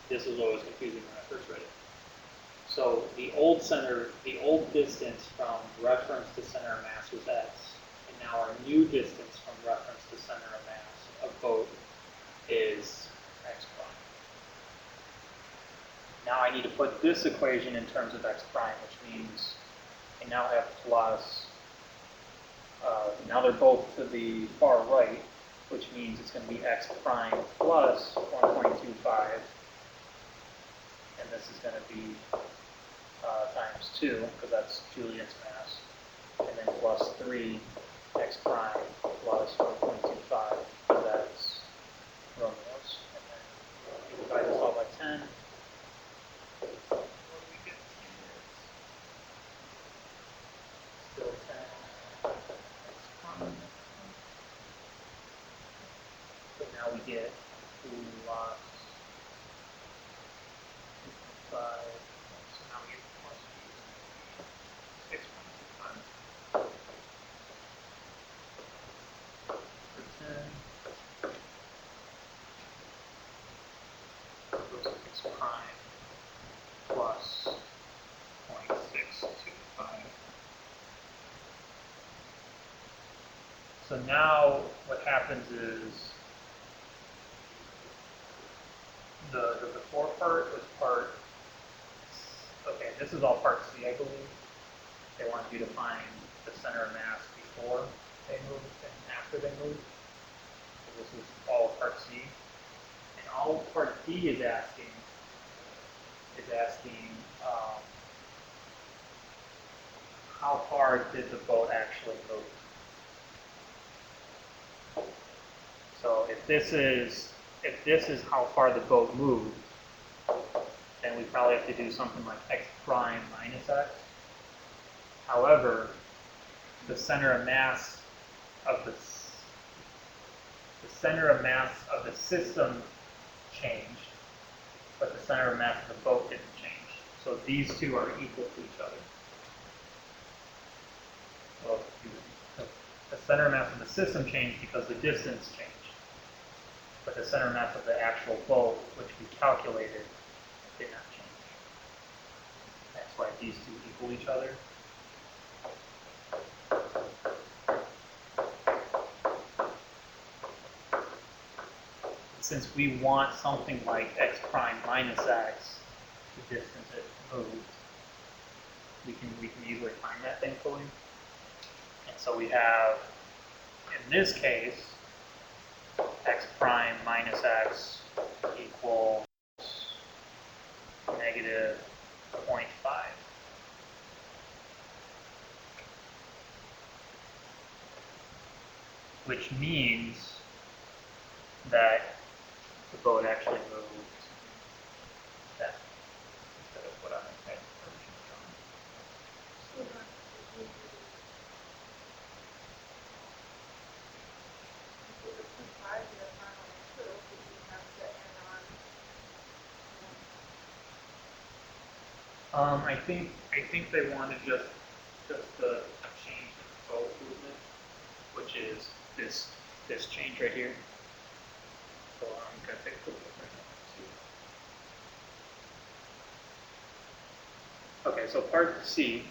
This was always confusing when I first read it. So the old distance from reference to center of mass was x, and now our new distance from reference to center of mass of boat is x prime. Now I need to put this equation in terms of x prime, which means I now have plus, now they're both to the far right, which means it's going to be x prime plus 1.25, and this is going to be times 2, because that's Juliet's mass, and then plus 3 x prime plus 1.25, because that's Romeo's, and then you divide this all by 10. What do we get here? Still 10 x prime. So now we get plus 2.5. So now we get plus 6.25 for 10. Goes x prime plus 0.625. So now what happens is the before part was part, okay, this is all part C, I believe. They want you to find the center of mass before they moved and after they moved. So this is all part C. And all part D is asking how far did the boat actually move? So if this is how far the boat moved, then we probably have to do something like x prime minus x. However, the center of mass of the system changed, but the center of mass of the boat didn't change. So these two are equal to each other. Well, the center of mass of the system changed because the distance changed. But the center of mass of the actual boat, which we calculated, did not change. That's why these two equal each other. Since we want something like x prime minus x, the distance it moved, we can easily find that, thankfully. And so we have, in this case, x prime minus x equals negative 0.5. which means that the boat actually moved that instead of what I had originally drawn. So then, if we provide the final answer, or if we have to add on. I think they wanted just the change in the boat movement, which is this change right here. So I'm gonna take a look right now. Okay, so part C.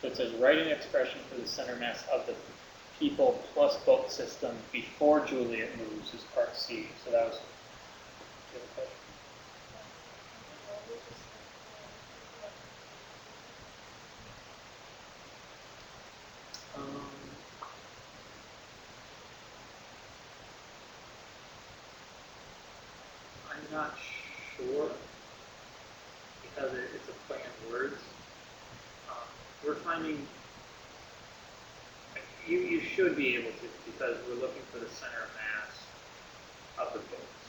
So it says write an expression for the center mass of the people plus boat system before Juliet moves is part C. So that was the other question. I'm not sure because it's a play on words. We're finding you should be able to because we're looking for the center mass of the boats.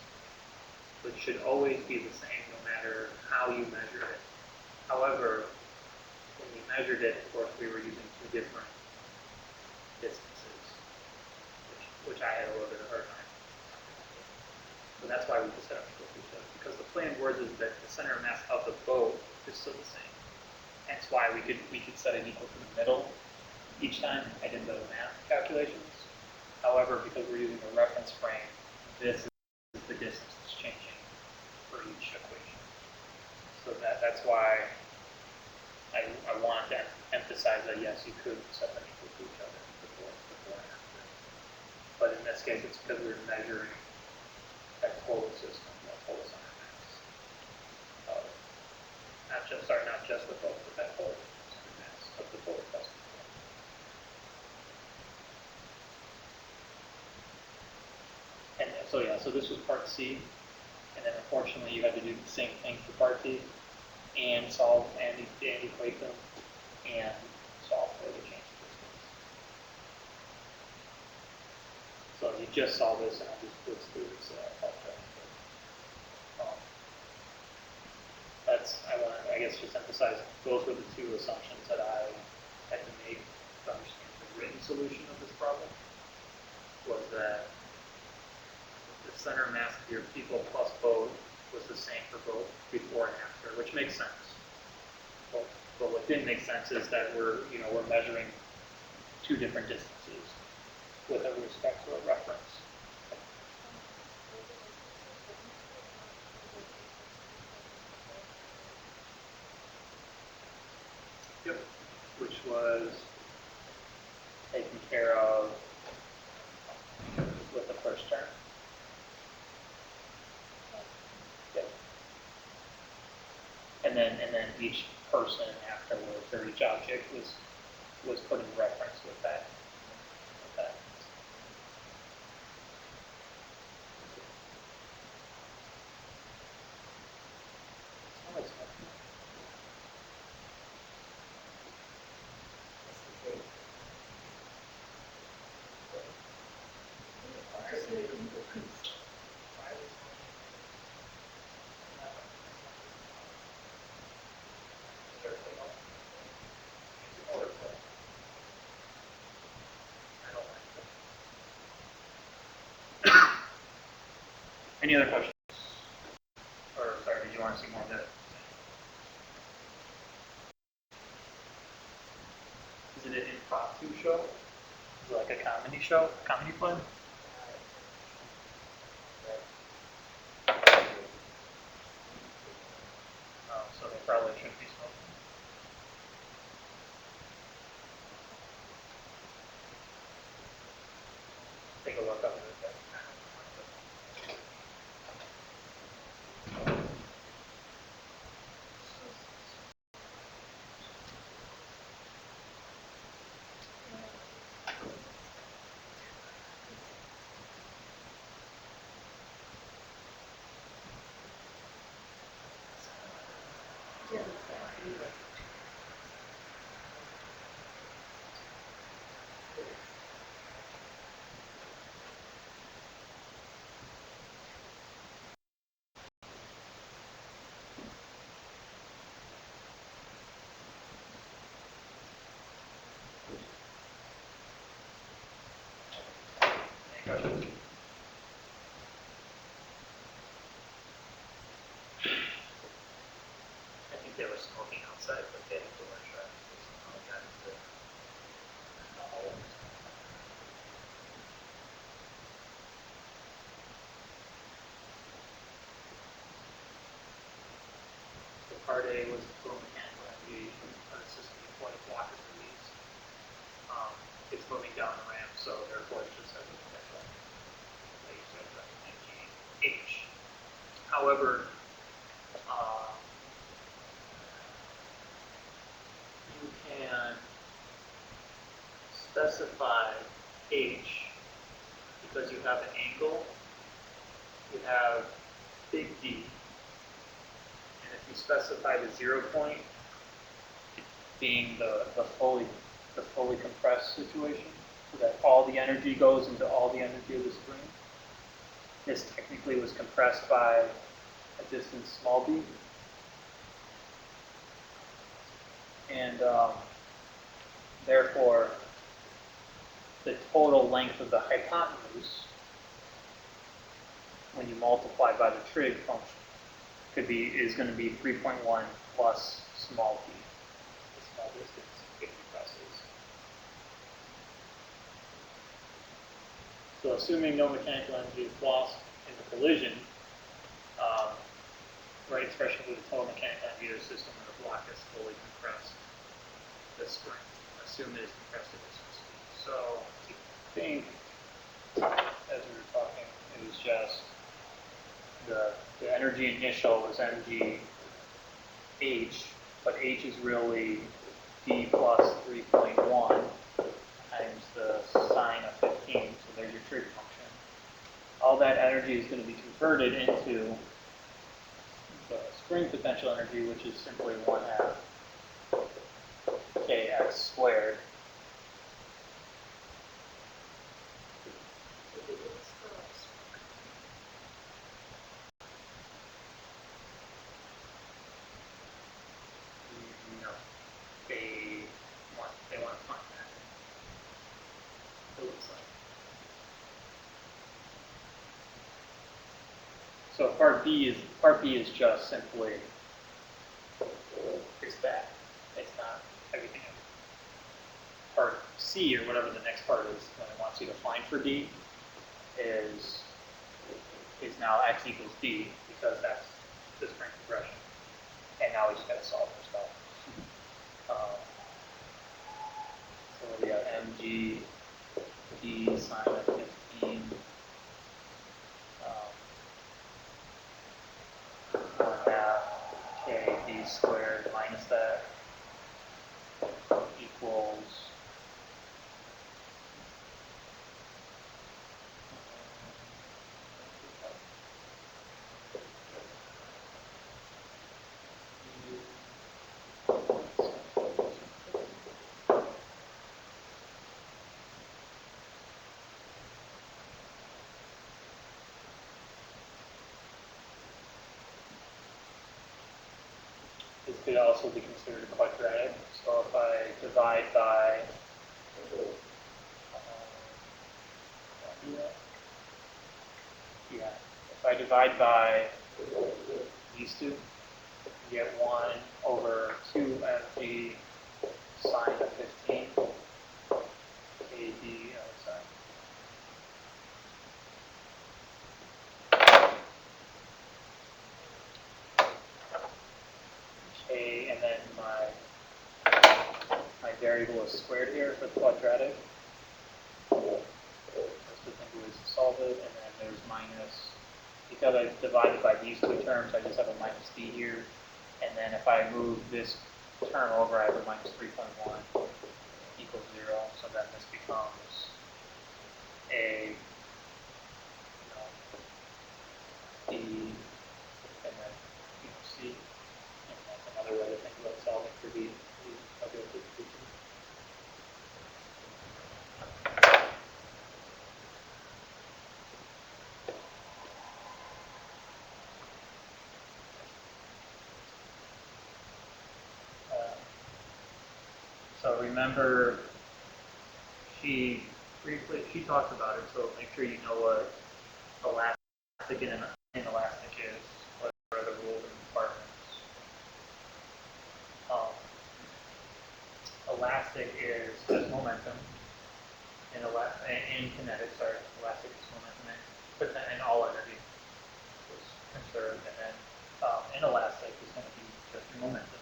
So it should always be the same no matter how you measure it. However, when we measured it, of course, we were using two different distances, which I had a little bit of a hard time. So that's why we just set up equal to each other. Because the play in words is that the center mass of the boat is still the same. Hence why we could set it equal to the middle each time I did the math calculations. However, because we're using a reference frame, this is the distance that's changing for each equation. So that's why I want to emphasize that yes, you could set them equal to each other before and after. But in this case, it's because we're measuring that total system, that total center mass. Not just the boat, but that total center mass of the boat plus the boat. And so yeah, so this was part C, and then unfortunately you had to do the same thing for part D, and solve and equate them, and solve for the change of distance. So you just saw this, and I'll just blitz through this part. I guess just emphasize those were the two assumptions that I had to make to understand the written solution of this problem. Was that the center mass of your people plus boat was the same for both before and after, which makes sense. But what didn't make sense is that we're measuring two different distances with respect to a reference. Yep. Which was taken care of with the first term. Yep. And then each person afterwards, or each object was put in reference with that. Any other questions? Or sorry, did you want to see more of that? Is it an impromptu show? Is it like a comedy show? Comedy play? So they probably shouldn't be smoking. Take a look up at it. Yeah. compression. I think they were smoking outside, but they had to wear traffic. So somehow got into the hall. So part A was the flow mechanical energy of the system before the block is released. It's moving down the ramp, so therefore it just has a potential energy H. However, you can specify H because you have an angle, you have big D, and if you specify the 0 point being the fully compressed situation, so that all the energy goes into all the energy of the spring, this technically was compressed by a distance small d. And therefore, the total length of the hypotenuse, when you multiply by the trig function, is going to be 3.1 plus small d, the small distance it compresses. So assuming no mechanical energy is lost in the collision, right expression for the total mechanical energy of the system when the block is fully compressed, the spring, assume it is compressed at this speed. So I think, as we were talking, it was just the energy initial was energy H, but H is really D plus 3.1 times the sine of 15, so there's your trig function. All that energy is going to be converted into the spring potential energy, which is simply 1/2 kx squared. No, they want to find that. It looks like. So part B is just simply it's that. It's not everything else. Part C, or whatever the next part is when it wants you to find for D, is now x equals D, because that's the spring compression. And now we just got to solve for stuff. So we have mg d sine of 15 1/2 k d squared minus that equals this could also be considered quadratic. So if I divide by if I divide by these two, you get 1 over 2 mg sine of 15 kd outside. Okay, and then my variable is squared here for the quadratic. That's the thing to solve it, and then there's minus, because I divided by these two terms, I just have a minus d here, and then if I move this term over, I have a minus 3.1 equals 0, so then this becomes a d, and then c, and that's another way to think about solving for d. So remember, she briefly, she talked about it, so make sure you know what elastic and inelastic is, what are the rules and requirements. Elastic is just momentum, and in kinetics, sorry, elastic is momentum, and all energy is conserved, and then inelastic is going to be just your momentum.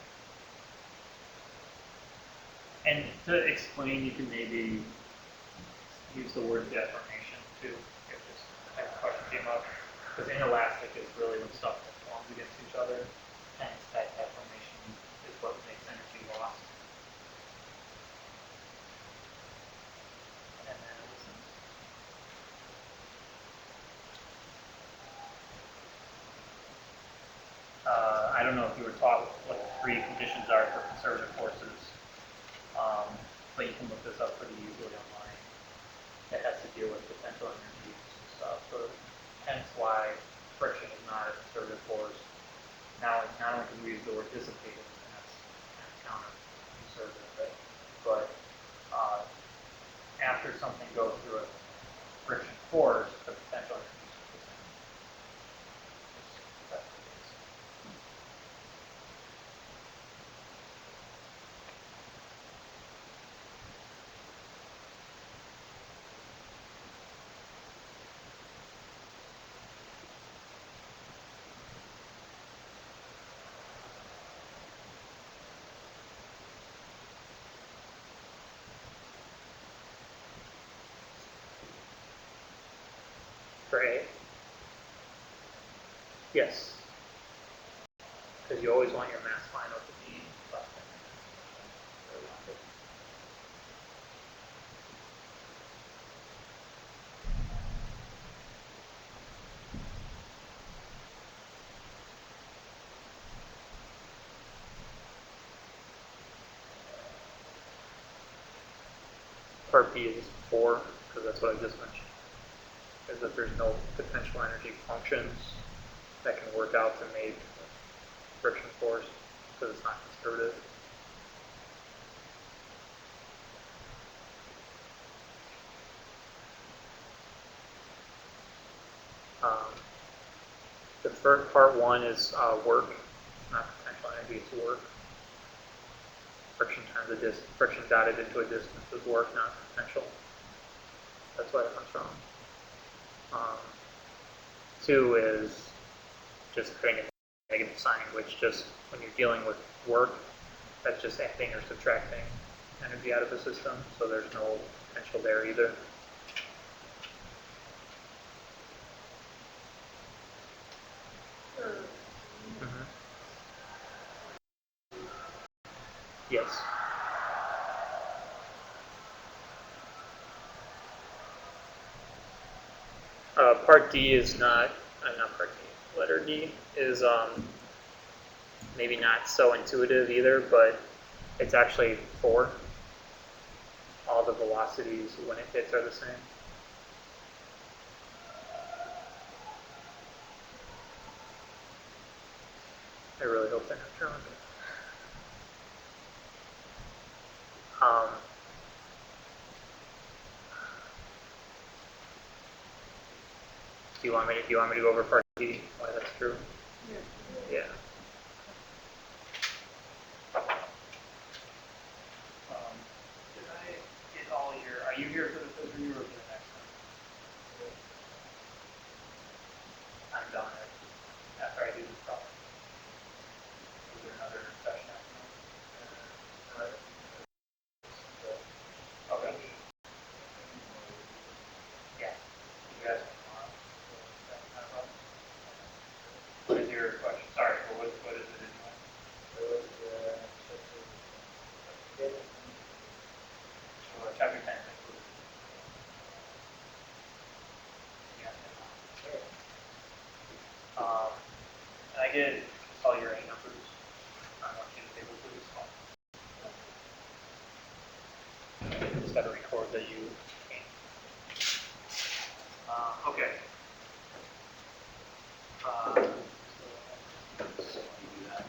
And to explain, you can maybe use the word deformation too, if this type of question came up. Because inelastic is really when stuff forms against each other, and that deformation is what makes energy lost. And then I don't know if you were taught what the three conditions are for conservative forces, but you can look this up pretty easily online. It has to deal with potential energies and stuff. So hence why friction is not a conservative force. Now, not only can we use the word dissipated, and that's kind of counter-conservative, right? But after something goes through a friction force, the potential energy is the same. That's the case. For A? Yes. Because you always want your mass final to be less than. Part B is 4, because that's what I just mentioned. Is that there's no potential energy functions that can work out to make friction force, because it's not conservative. The first part 1 is work, not potential energy, it's work. Friction times a distance, friction dotted into a distance is work, not potential. That's why it comes from. 2 is just creating a negative sign, which just when you're dealing with work, that's just adding or subtracting energy out of the system, so there's no potential there either. Mm-hmm. Yes. Part D is not part D. Letter D is maybe not so intuitive either, but it's actually 4. All the velocities when it hits are the same. I really hope they're not drunk. Do you want me to go over part D? Why that's true? Yeah. Did I get all your? Are you here for the fifth review or for the next one? I'm done after I do this problem. Is there another session after that? Okay. Yeah. You guys want tomorrow? What is your question? Sorry, what is it anyway? Chapter 10. And I get all your A numbers. I want you to be able to respond. Just got to record that you came. Okay. So let me do that.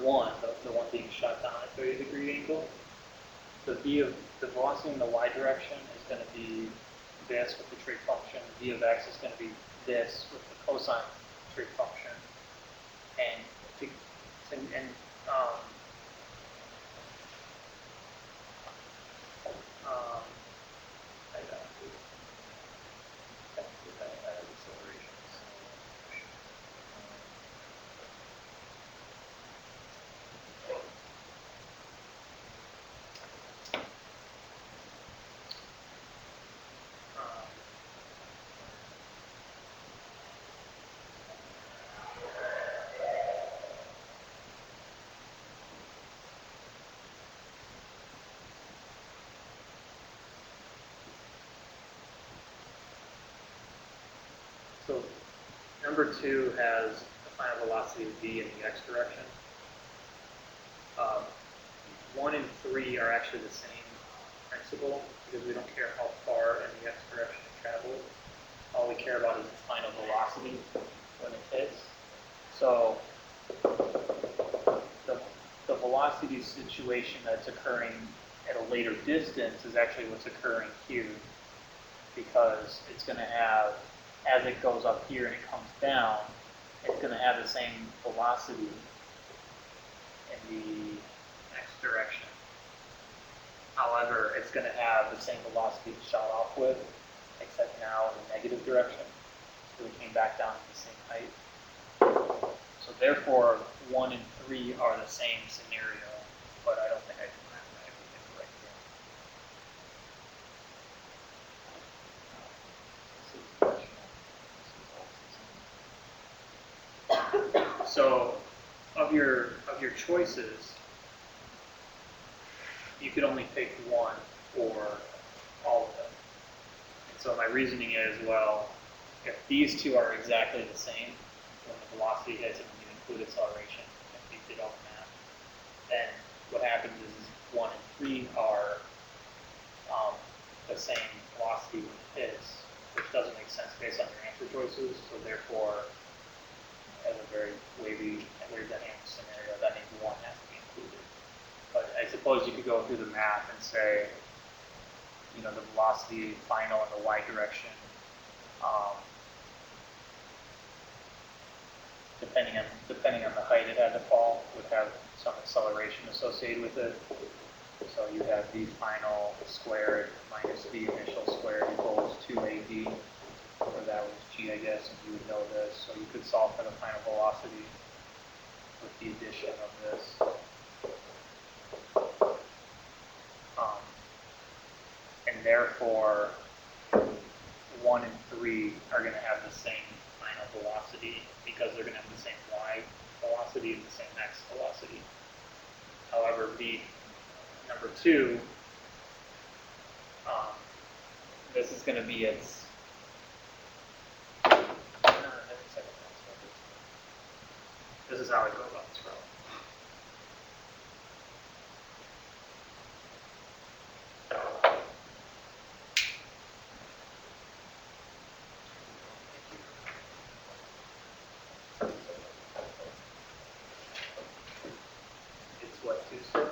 one, the one being shot down at 30-degree angle, the velocity in the y direction is going to be this with the trig function. V of x is going to be this with the cosine trig function. And I got accelerations. So number 2 has the final velocity of v in the x direction. 1 and 3 are actually the same principle because we don't care how far in the x direction it travels. All we care about is the final velocity when it hits. So the velocity situation that's occurring at a later distance is actually what's occurring here, because it's going to have, as it goes up here and it comes down, it's going to have the same velocity in the x direction. However, it's going to have the same velocity it shot off with, except now in the negative direction. So it came back down to the same height. So therefore, 1 and 3 are the same scenario, but I don't think I can mathematically get it right here. So, of your choices, you could only pick one or all of them. And so my reasoning is, well, if these two are exactly the same, when the velocity hits and when you include acceleration, if you did all the math, then what happens is 1 and 3 are the same velocity when it hits, which doesn't make sense based on your answer choices. So therefore, as a very wavy aerodynamic scenario, that means 1 has to be included. But I suppose you could go through the math and say, you know, the velocity final in the y direction, depending on the height it had to fall, would have some acceleration associated with it. So you have v final squared minus v initial squared equals 2ab, or that was g, I guess, and you would know this. So you could solve for the final velocity with the addition of this. And therefore, 1 and 3 are going to have the same final velocity because they're going to have the same y velocity and the same x velocity. However, number 2, this is going to be its. This is how I go about this problem. It's what, 2 squared?